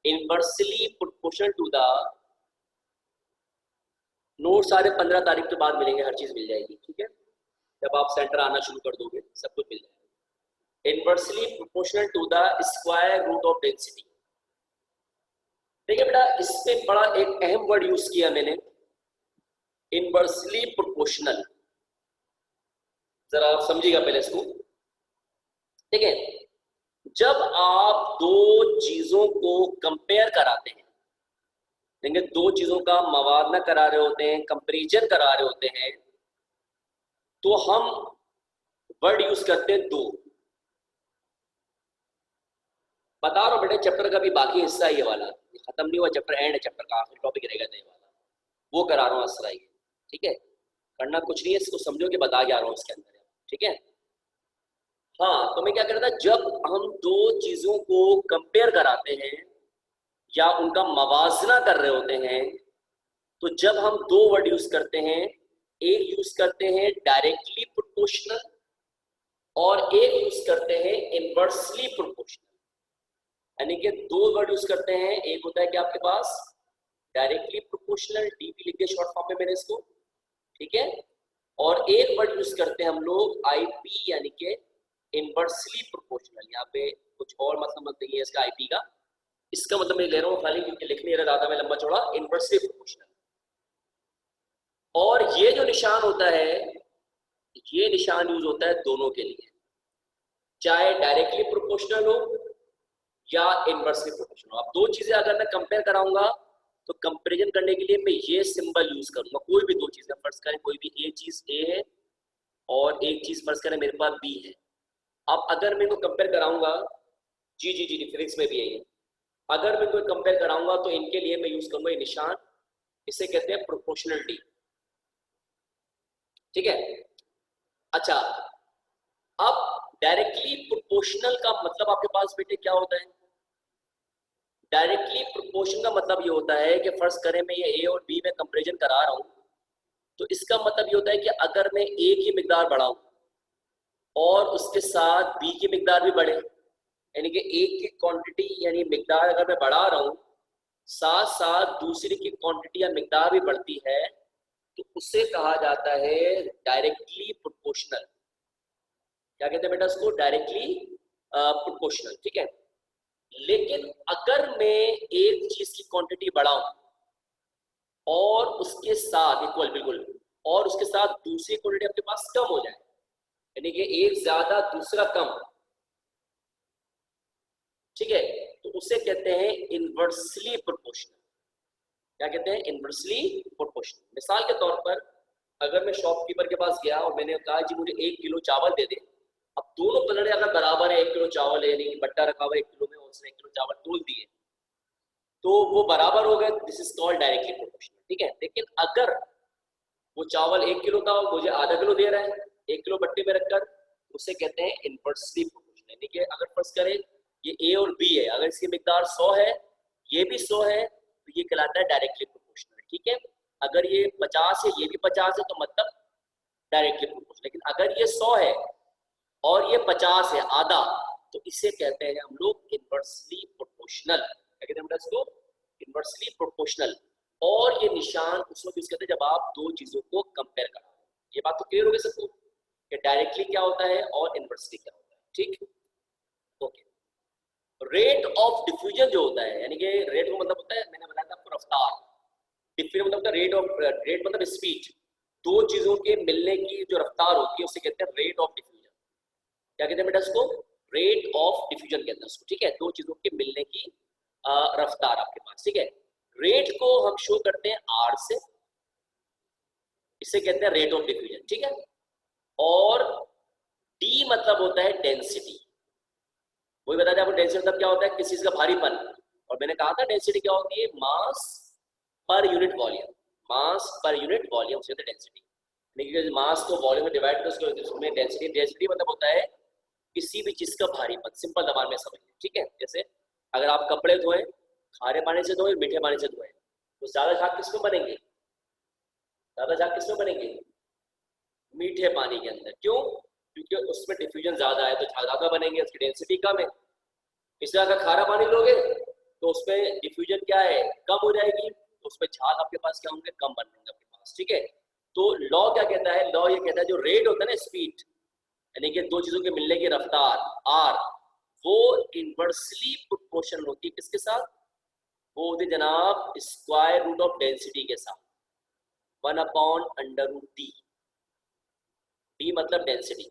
[SPEAKER 1] inversely proportional to the, note सारे 15 तारीख के बाद मिलेंगे, हर चीज मिल जाएगी, ठीक है। जब आप सेंटर आना शुरू कर दोगे सब कुछ मिल जाएगा। Inversely proportional to the square root of density. देखिए बेटा इस पे बड़ा एक अहम वर्ड यूज किया मैंने, इनवर्सली प्रोपोर्शनल, जरा आप समझिएगा पहले इसको, ठीक है। जब आप दो चीजों को कंपेयर कराते हैं, देखेंगे दो चीजों का मवादना करा रहे होते हैं, कंपैरिजन करा रहे होते हैं, तो हम वर्ड यूज करते हैं दो। बता रहा हूँ बेटे, चैप्टर का भी बाकी हिस्सा ये वाला खत्म नहीं हुआ, चैप्टर एंड है, चैप्टर का आखिरी टॉपिक रहेगा ये वाला, वो करा रहा हूँ असरा ये। ठीक है, करना कुछ नहीं है, इसको समझो कि बता क्या रहा हूँ इसके अंदर। ठीक है, हाँ तो मैं क्या करता, जब हम दो चीजों को कंपेयर कराते हैं या उनका मवाजना कर रहे होते हैं, तो जब हम दो वर्ड यूज करते हैं, एक यूज करते हैं डायरेक्टली प्रोपोर्शनल और एक यूज करते हैं इनवर्सली प्रोपोर्शनल। यानी कि दो वर्ड यूज करते हैं, एक होता है कि आपके पास डायरेक्टली प्रोपोर्शनल, डीपी लिख के शॉर्ट फॉर्म में मैंने इसको, ठीक है, और एक वर्ड यूज करते हैं हम लोग आईपी, यानी कि इनवर्सली प्रोपोर्शनल। यहाँ पे कुछ और मतलब मत नहीं है इसका आईपी का, इसका मतलब मैं ले रहा हूँ खाली क्योंकि लिखने रहा ज्यादा मैं लंबा चौड़ा, इनवर्सली प्रोपोर्शनल। और ये जो निशान होता है, ये निशान यूज होता है दोनों के लिए, चाहे डायरेक्टली प्रोपोर्शनल हो या इनवर्सली प्रोपोर्शनल हो। अब दो चीजें अगर मैं कंपेयर कराऊंगा तो कंपैरिजन करने के लिए मैं ये सिंबल यूज करूंगा। कोई भी दो चीजें फर्ज करें, कोई भी एक चीज ए है और एक चीज फर्ज करें मेरे पास बी है। अब अगर मैं इनको कंपेयर कराऊंगा, जी जी जी फिजिक्स में भी है ये, अगर मैं कोई कंपेयर कराऊंगा तो इनके लिए मैं यूज करूंगा ये निशान, इसे कहते हैं प्रोपोर्शनलिटी। ठीक है, अच्छा अब डायरेक्टली प्रोपोर्शनल का मतलब आपके पास बेटे क्या होता है? डायरेक्टली प्रोपोर्शनल का मतलब ये होता है कि फर्ज करें मैं ये ए और बी में कंपैरिजन करा रहा हूं, तो इसका मतलब ये होता है कि अगर मैं ए की मिकदार बढ़ाऊं और उसके साथ बी की मिकदार भी बढ़े, यानी कि एक की क्वांटिटी यानी मिकदार अगर मैं बढ़ा रहा हूं, साथ साथ दूसरी की क्वांटिटी या मिकदार भी बढ़ती है, तो उसे कहा जाता है डायरेक्टली प्रोपोर्शनल। क्या कहते हैं बेटा उसको? Directly proportional. ठीक है, लेकिन अगर मैं एक चीज की क्वांटिटी बढ़ाऊं और उसके साथ इक्वल, बिल्कुल, और उसके साथ दूसरी क्वांटिटी आपके पास कम हो जाए, यानी कि एक ज्यादा दूसरा कम, ठीक है, तो उसे कहते हैं इनवर्सली प्रोपोर्शनल। क्या कहते हैं? Inversely proportional. मिसाल के तौर पर अगर मैं शॉपकीपर के पास गया और मैंने कहा जी मुझे 1 किलो चावल दे दे, अब दोनों पलड़े अगर बराबर है, 1 किलो चावल है, यानी कि बट्टा रखा हुआ 1 किलो में और उसने 1 किलो चावल तोल दिए, तो वो बराबर हो गए, this is called directly proportional. ठीक है, लेकिन अगर वो चावल 1 किलो का मुझे आधा किलो दे रहा है 1 किलो बट्टे में रखकर, उसे कहते हैं इनवर्सली प्रोपोर्शनल। यानी कि अगर फर्ज करें ये ए और बी है, अगर इसकी मिकदार 100 है, ये भी 100 है, तो ये कहलाता है डायरेक्टली प्रोपोर्शनल। ठीक है, अगर ये 50 है, ये भी 50 है, तो मतलब डायरेक्टली प्रोपोर्शनल। लेकिन अगर ये 100 है और ये 50 है, आधा, तो इसे कहते हैं हम लोग इनवर्सली प्रोपोर्शनल। क्या कहते हैं बेटा इसको? Inversely proportional. और ये निशान उस वक्त यूज करते हैं जब आप दो चीजों को कंपेयर करा। ये बात तो क्लियर हो गई सबको कि डायरेक्टली क्या होता है और इनवर्सली क्या होता है। ठीक, ओके। रेट ऑफ डिफ्यूजन जो होता है, यानी कि रेट का मतलब होता है, मैंने बताया था आपको रफ्तार, डिफ्यूजन मतलब रेट ऑफ, रेट मतलब स्पीड, दो चीजों के मिलने की जो रफ्तार होती है उसे कहते हैं रेट ऑफ डिफ्यूजन। क्या कहते हैं बेटा इसको? रेट ऑफ डिफ्यूजन कहते हैं उसको। ठीक है, दो चीजों के मिलने की रफ्तार आपके पास। ठीक है, रेट को हम शो करते हैं आर से, इसे कहते हैं रेट ऑफ डिफ्यूजन। ठीक है, और डी मतलब होता है डेंसिटी। वही बताया आपको, डेंसिटी मतलब क्या होता है? किसी चीज का भारीपन। और मैंने कहा था डेंसिटी क्या होती है? मास पर यूनिट वॉल्यूम, मास पर यूनिट वॉल्यूम से डेंसिटी। यानी मास को वॉल्यूम में डिवाइड कर उसमें डेंसिटी, डेंसिटी मतलब होता है किसी भी चीज का भारीपन। सिंपल जबान में समझिए। ठीक है, जैसे अगर आप कपड़े धोएं, खारे पानी से धोएं, मीठे पानी से धोएं, तो ज्यादा झाग किसमें बनेंगे? ज्यादा झाग किसमें बनेंगे? मीठे पानी के अंदर। क्यों? क्योंकि उसमें डिफ्यूजन ज्यादा है तो झाग ज्यादा बनेंगे, उसकी डेंसिटी कम है। इसलिए अगर खारा पानी लोगे तो उसमें डिफ्यूजन क्या है? कम हो जाएगी, तो उसमें झाग आपके पास क्या होंगे? कम बन होंगे आपके पास। ठीक है, तो लॉ क्या कहता है? लॉ ये कहता है जो रेट होता है ना, स्पीड, यानी कि दो चीजों के मिलने की रफ्तार आर, वो इनवर्सली प्रोपोर्शनल होती है किसके साथ? वो होती जनाब स्क्वायर रूट ऑफ डेंसिटी के साथ, 1/√d। डी मतलब डेंसिटी,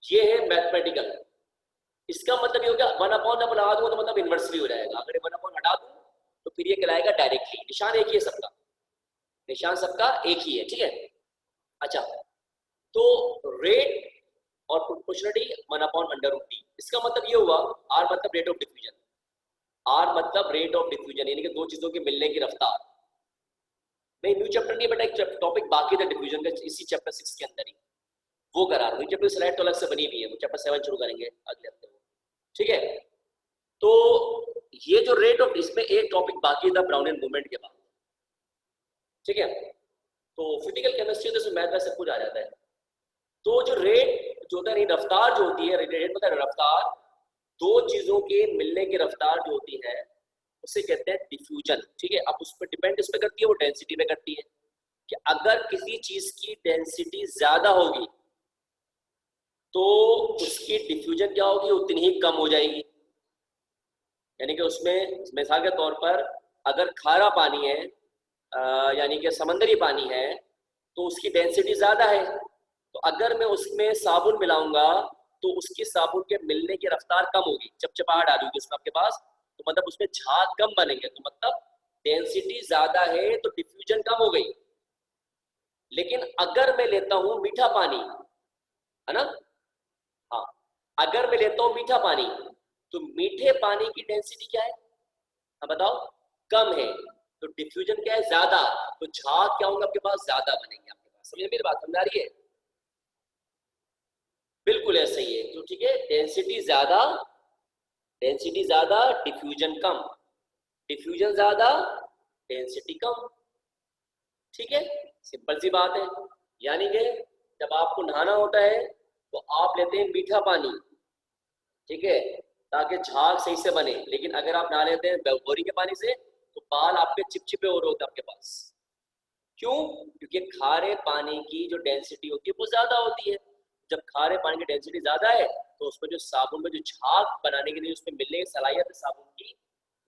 [SPEAKER 1] ये है मैथमेटिकल। इसका मतलब ये हो गया 1/, जब लगा दूंगा तो मतलब इनवर्सली हो जाएगा, अगर 1/, हटा दूं तो फिर ये कहलाएगा डायरेक्टली। निशान एक ही है सबका, निशान सबका एक ही है। ठीक है, अच्छा, तो रेट और प्रोपोर्शनलिटी 1/√d। इसका मतलब ये हुआ r मतलब रेट ऑफ डिफ्यूजन, r मतलब रेट ऑफ डिफ्यूजन यानी कि दो चीजों के मिलने की रफ्तार। नहीं न्यू चैप्टर नहीं बेटा, एक टॉपिक बाकी था डिफ्यूजन का इसी चैप्टर 6 के अंदर ही, वो करा रहा हूँ। चैप्टर स्लाइड तो अलग से बनी हुई है, वो चैप्टर 7 शुरू करेंगे अगले हफ्ते में, ठीक है। तो ये जो रेट ऑफ, इसमें एक टॉपिक बाकी था ब्राउनियन मूवमेंट के बाद, ठीक है। तो फिजिकल केमिस्ट्री तो मैथ में सब कुछ आ जाता है। तो जो रेट जो होता है, रफ्तार जो होती है, रेट मतलब रफ्तार, दो चीजों के मिलने की रफ्तार जो होती है उसे कहते हैं डिफ्यूजन, ठीक है। अब उस पर डिपेंड इस पे करती है, वो डेंसिटी पे करती है कि अगर किसी चीज की डेंसिटी ज्यादा होगी तो उसकी डिफ्यूजन क्या होगी, उतनी ही कम हो जाएगी। यानी कि उसमें मिसाल के तौर पर अगर खारा पानी है यानी कि समंदरी पानी है तो उसकी डेंसिटी ज्यादा है, तो अगर मैं उसमें साबुन मिलाऊंगा तो उसकी साबुन के मिलने की रफ्तार कम होगी, चिपचिपाहट डालूंगी उसमें आपके पास, तो मतलब उसमें झाग कम बनेंगे, तो मतलब डेंसिटी ज्यादा है तो डिफ्यूजन कम हो गई। लेकिन अगर मैं लेता हूं मीठा पानी, है ना, हाँ, अगर मैं लेता हूं मीठा पानी तो मीठे पानी की डेंसिटी क्या है, हाँ बताओ, कम है, तो डिफ्यूजन क्या है, ज्यादा, तो झाग क्या होंगे आपके पास, ज्यादा बनेंगे आपके पास। समझ मेरी बात, समझ आ रही है? बिल्कुल ऐसा ही है, तो ठीक है, डेंसिटी ज्यादा डिफ्यूजन कम, डिफ्यूजन ज्यादा डेंसिटी कम, ठीक है, सिंपल सी बात है। यानी कि जब आपको नहाना होता है तो आप लेते हैं मीठा पानी, ठीक है, ताकि झाग सही से बने, लेकिन अगर आप नहा लेते हैं बोरिंग के पानी से तो बाल आपके चिपचिपे हो रहे होते हैं आपके पास। क्यों? क्योंकि खारे पानी की जो डेंसिटी होती है वो ज्यादा होती है। जब खारे पानी की डेंसिटी ज्यादा है तो उसमें जो साबुन में जो झाग बनाने के लिए उसमें मिलने की सलाहियत है साबुन की,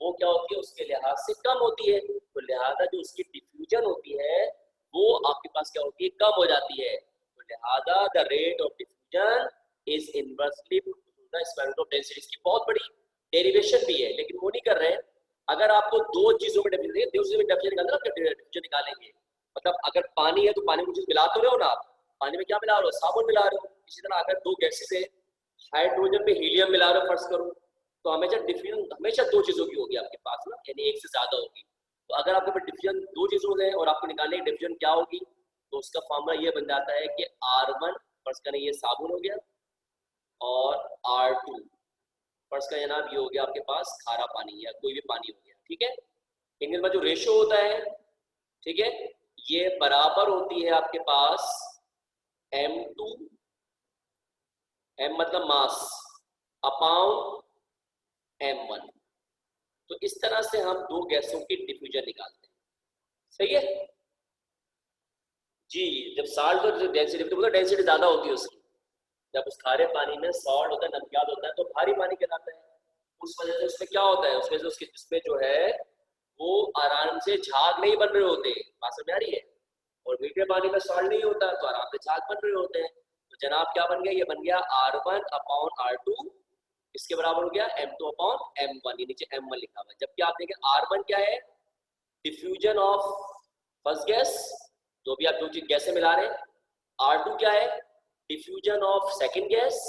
[SPEAKER 1] वो क्या होती है, उसके लिहाज से कम होती है, तो लिहाजा जो उसकी डिफ्यूजन होती है वो आपके पास क्या होती है, कम हो जाती है। तो लिहाजा the rate of diffusion is inversely proportional to the square root of density. इसकी बहुत बड़ी डेरिवेशन भी है, लेकिन वो नहीं कर रहे हैं। अगर आपको दो चीजों में डिफ्यूजन निकालेंगे, मतलब अगर पानी है तो पानी में कुछ मिला तो रहे हो ना आप, पानी में क्या मिला रहे हो, साबुन मिला रहे हो। इसी तरह अगर दो गैसेस है, हाइड्रोजन में हीलियम मिला रहे हो फर्ज करो, तो हमेशा डिफ्यूजन हमेशा दो चीजों की होगी आपके पास ना, यानी एक से ज्यादा होगी। तो अगर आपके पास डिफ्यूजन दो चीजों है और आपको निकालने की डिफ्यूजन क्या होगी, तो उसका फॉर्मूला ये बन जाता है कि R1 फर्ज करें ये साबुन हो गया, और R2 फर्ज का जनाब ये हो गया आपके पास खारा पानी या कोई भी पानी हो गया, ठीक है। इनके जो रेशो होता है, ठीक है, ये बराबर होती है आपके पास M2, M मतलब मास, अपॉन M1। तो इस तरह से हम दो गैसों की डिफ्यूजन निकालते हैं, सही है जी। जब साल्ट और डेंसिटी, तो डेंसिटी ज्यादा होती है उसकी, जब उस खारे पानी में सॉल्ट होता है, नमकियात होता है, तो भारी पानी कहलाता है। उस वजह से उसमें क्या होता है, उसमें से उसके जिसमें जो है वो आराम से झाग नहीं बन रहे होते, बात समझ आ रही है। और मीठे पानी में सॉल्ट नहीं होता तो आराम से झाग बन रहे होते हैं। तो जनाब क्या बन गया, ये बन गया R1 अपॉन R2, इसके बराबर हो गया M2 अपॉन M1, ये नीचे M1 लिखा हुआ है। जबकि आप देखें R1 क्या है, डिफ्यूजन ऑफ फर्स्ट गैस, जो भी आप दो चीज गैसें मिला रहे हैं। R2 क्या है, diffusion of second gas.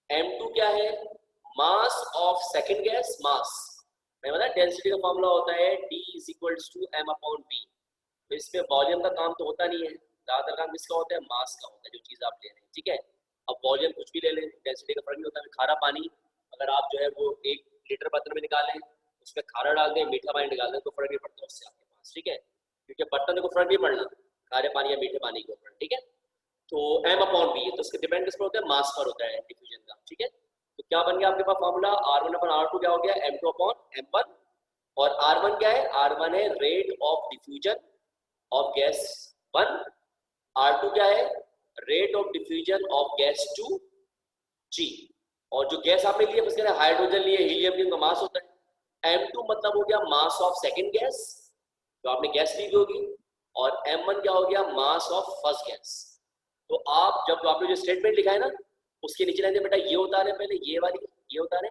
[SPEAKER 1] M2 क्या है, mass of second gas, mass. मैं बता डेंसिटी का फॉर्मूला होता है D is equals to M upon V। तो इसमें वॉल्यूम का काम तो होता नहीं है, ज्यादातर काम किसका होता है, मास का होता है, जो चीज आप ले रहे हैं, ठीक है। अब वॉल्यूम कुछ भी ले लें, डेंसिटी का फर्क नहीं होता है। खारा पानी अगर आप जो है वो 1 लीटर बर्तन में निकालें, उसमें खारा डाल दें, मीठा पानी निकाल दें, तो फर्क नहीं पड़ता उससे आपके पास, ठीक है, क्योंकि बर्तन को फर्क नहीं पड़ना खारे पानी या मीठे पानी के ऊपर, ठीक है। तो M अपॉन V है, तो उसके डिपेंड किस पर होता है, मास पर होता है डिफ्यूजन का, ठीक है। तो क्या बन गया आपके पास फॉर्मूला, R1 अपॉन R2 क्या हो गया, M2 अपॉन M1। और R1 क्या है, R1 है rate of diffusion of gas 1, R2 क्या है, rate of diffusion of gas 2 G। और जो गैस आपने लिए उसके हाइड्रोजन लिए, हीलियम लिए, उनका मास होता है। M2 मतलब हो गया मास ऑफ सेकंड गैस, जो आपने गैस ली होगी, और M1 क्या हो गया, मास ऑफ फर्स्ट गैस। तो आप जब आपने जो स्टेटमेंट लिखा है ना, उसके नीचे लाइन बेटा ये उतारे, पहले ये वाली ये उतारे,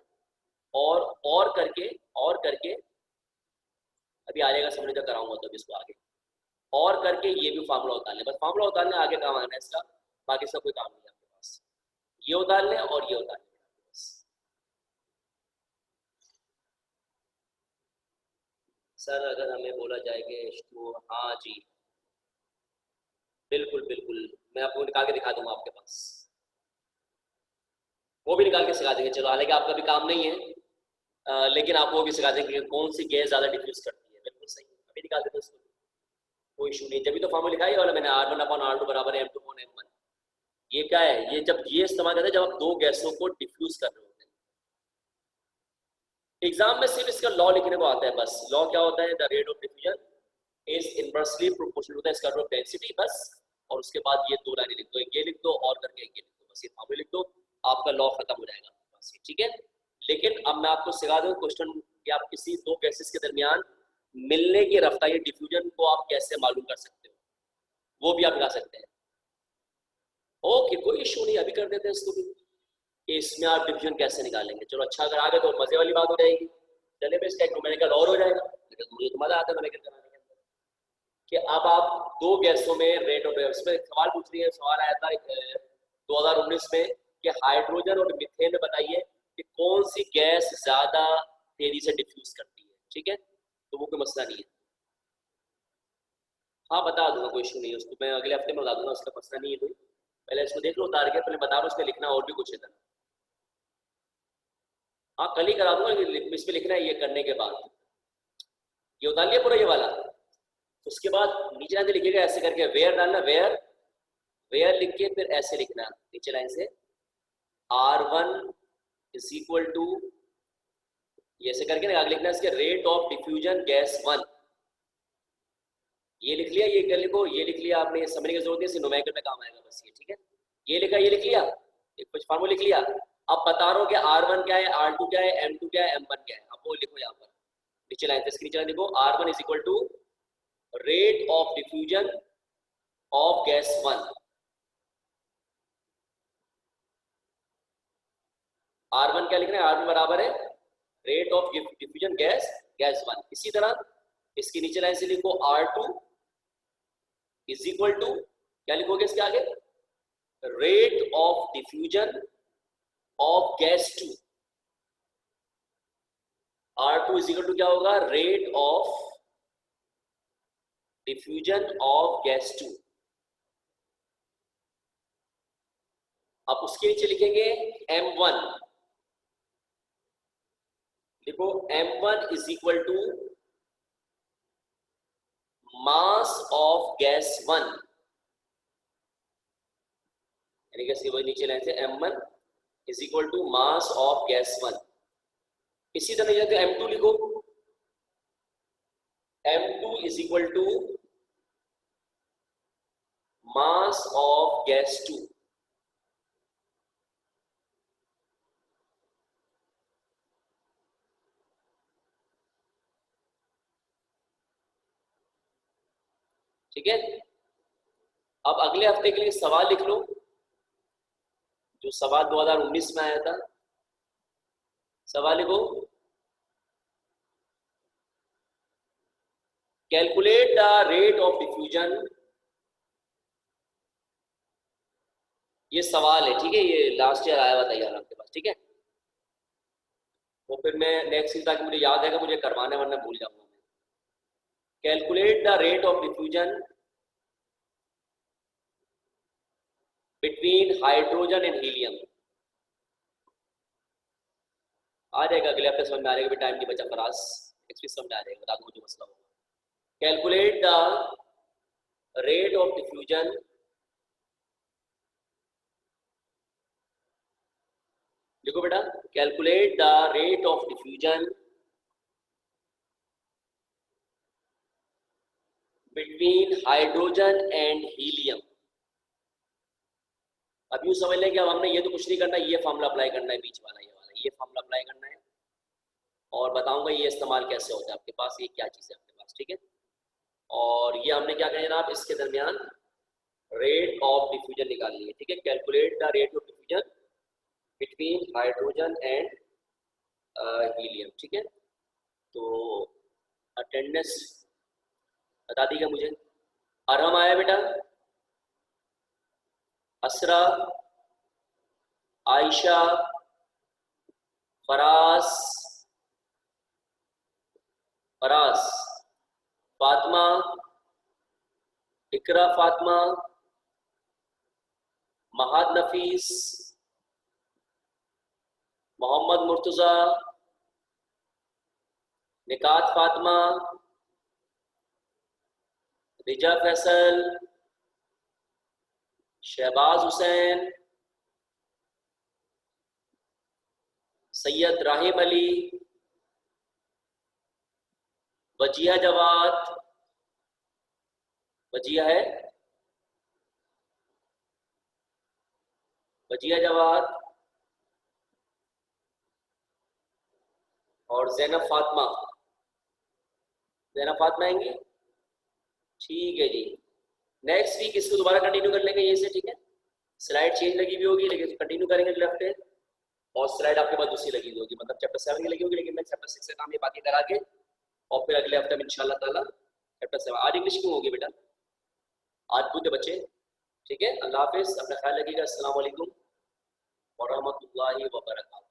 [SPEAKER 1] और करके अभी आ जाएगा, समझ तक कराऊंगा तो इसको आगे, और करके ये भी फार्मूला उतारने, बस फार्मूला उतारने आगे काम आना है इसका, बाकी सब कोई काम नहीं है आपके पास। ये उतार लें और ये उतार लें। सर अगर हमें बोला जाए कि H2O, हाँ जी बिल्कुल बिल्कुल, मैं आपको निकाल के दिखा दूंगा आपके पास, वो भी निकाल के सिखा देंगे। चलो हालांकि आपका भी काम नहीं है, लेकिन आपको वो भी सिखा देंगे कि कौन सी गैस ज़्यादा डिफ्यूज करती है। बिल्कुल सही, अभी निकाल देते हैं उसको, कोई इशू नहीं। जब भी तो फॉर्मूला लिखा है वाला मैंने, R1/R2 बराबर है M2/M1। ये क्या है, ये जब ये इस्तेमाल करते हैं जब आप दो गैसों को डिफ्यूज कर रहे होते हैं। एग्जाम में सिर्फ इसका लॉ लिखने को आता है बस। लॉ क्या होता है, the rate of diffusion is inversely proportional to the square root of density, बस। और उसके बाद ये दो लाइनें लिख दो, एक ये लिख दो और करके एक ये लिख दो, बस ये फॉर्मूला लिख दो, आपका लॉ खत्म हो जाएगा बस ये, ठीक है। लेकिन अब मैं आपको सिखा दूं क्वेश्चन कि आप किसी दो गैसेस के दरमियान मिलने की रफ्तार या डिफ्यूजन को आप कैसे मालूम कर सकते हो, वो भी आप दिखा सकते हैं। ओके कोई इशू नहीं, अभी कर देते हैं इसको भी, कि इसमें आप डिफ्यूजन कैसे निकालेंगे। चलो अच्छा, अगर आ गए तो मजे वाली बात हो जाएगी। चलिए मैं इसका एक न्यूमेरिकल और हो जाएगा, लेकिन मुझे तो मजा आता है न्यूमेरिकल कराने के अंदर, कि अब आप दो गैसों में रेट ऑफ, इसमें सवाल पूछ रही है, सवाल आया था 2019 में कि हाइड्रोजन और मीथेन में बताइए कि कौन सी गैस ज्यादा तेजी से डिफ्यूज करती है, ठीक है। तो वो कोई मसला नहीं है, हाँ बता दूंगा, कोई इशू नहीं है, उसको मैं अगले हफ्ते में बता दूंगा, उसका मसला नहीं है कोई। पहले इसको देख लो उतार के, पहले बता रहा हूँ उसमें लिखना और भी कुछ है। हाँ कल ही करा दूंगा, इसमें लिखना है ये करने के बाद। ये उतार लिया पूरा ये वाला, उसके बाद नीचे लाइन से लिखिएगा ऐसे करके, वेयर डालना, वेयर वेयर लिख के फिर ऐसे लिखना नीचे लाइन से, R1 इज इक्वल टू, ये ऐसे करके ना आगे लिखना इसके रेट ऑफ डिफ्यूजन गैस 1। ये लिख लिया, ये कर लिखो, ये लिख लिया आपने, समझने की जरूरत नहीं, न्यूमेरिकल में काम आएगा बस ये, ठीक है। ये लिखा, ये लिख लिया, एक कुछ फार्मूला लिख लिया। अब बता रहा हूँ कि R1 क्या है, R2 क्या है, M2 क्या है, M1 क्या है। अब वो लिखो यहाँ पर नीचे लाइन से, नीचे लाइन लिखो, R1 is equal to rate of diffusion of gas 1। R1 क्या लिखना है, R1 बराबर है रेट ऑफ डिफ्यूजन गैस 1। इसी तरह इसकी नीचे लाइन से लिखो R2 इज इक्वल टू, क्या लिखोगे इसके आगे, rate of diffusion of gas 2। R2 is equal to क्या होगा, rate of diffusion of gas 2। अब उसके नीचे लिखेंगे M1, लिखो M1 is equal to mass of gas 1, यानी कि वही नीचे लाइन से M1 is equal to mass of gas 1। इसी तरह तो M2 लिखो, M2 is equal to mass of gas 2। ठीक है। अब अगले हफ्ते के लिए सवाल लिख लो, जो सवाल 2019 में आया था। सवाल लिखो, calculate the rate of diffusion. ये सवाल है, ठीक है, ये लास्ट ईयर आया हुआ था यार आपके पास, ठीक है। वो फिर मैं नेक्स्ट ईयर, ताकि मुझे याद आएगा, मुझे करवाने वरना भूल जाऊंगा। Calculate the rate of diffusion between hydrogen and helium. आ जाएगा अगले हफ्ते, समझ में आ जाएगा, टाइम नहीं बचा फराज, नेक्स्ट वीक समझ आ जाएगा, बता दूंगा जो मसला होगा। Calculate the rate of diffusion लिखो बेटा, calculate the rate of diffusion between hydrogen and helium. अब यूं समझ लें कि अब हमने ये तो कुछ नहीं करना, ये फॉर्मूला अप्लाई करना है, बीच वाला ये वाला, ये फॉर्मूला अप्लाई करना है, और बताऊंगा ये इस्तेमाल कैसे होता है आपके पास, ये क्या चीज़ है आपके पास, ठीक है। और ये हमने क्या करना जनाब, इसके दरमियान रेट ऑफ डिफ्यूजन निकालनी है, ठीक है। Calculate the rate of diffusion between hydrogen and helium, ठीक है। तो अटेंडेंस बता दीजिएगा मुझे। अरहम आया बेटा, असरा, आयशा, फरास, फरास, फातिमा, इकरा फातिमा, महाद नफीस, मोहम्मद मुर्तजा, निकात फातिमा, रिजा फैसल, शहबाज हुसैन, सैयद राहिम अली, वजिया जवाद, वजिया है, वजिया जवाद और जैनब फातिमा। जैनब फातिमा आएंगी, ठीक है जी। नेक्स्ट वीक इसको दोबारा कंटिन्यू कर लेंगे ये से, ठीक है। स्लाइड चेंज लगी हुई होगी लेकिन कंटिन्यू करेंगे लेफ्ट है, और स्लाइड आपके पास दूसरी लगी हुई होगी, मतलब चैप्टर 7 की लगी होगी, लेकिन मैं चैप्टर 6 से काम ये बाकी करा के और फिर अगले हफ्ते में इंशाल्लाह ताला चैप्टर 7। आज इंग्लिश क्यों होगी बेटा, आज बुध बच्चे, ठीक है। अल्लाह हाफिज, अपना ख्याल रखिएगा। अस्सलाम वालेकुम व रहमतुल्लाहि व बरकातहू।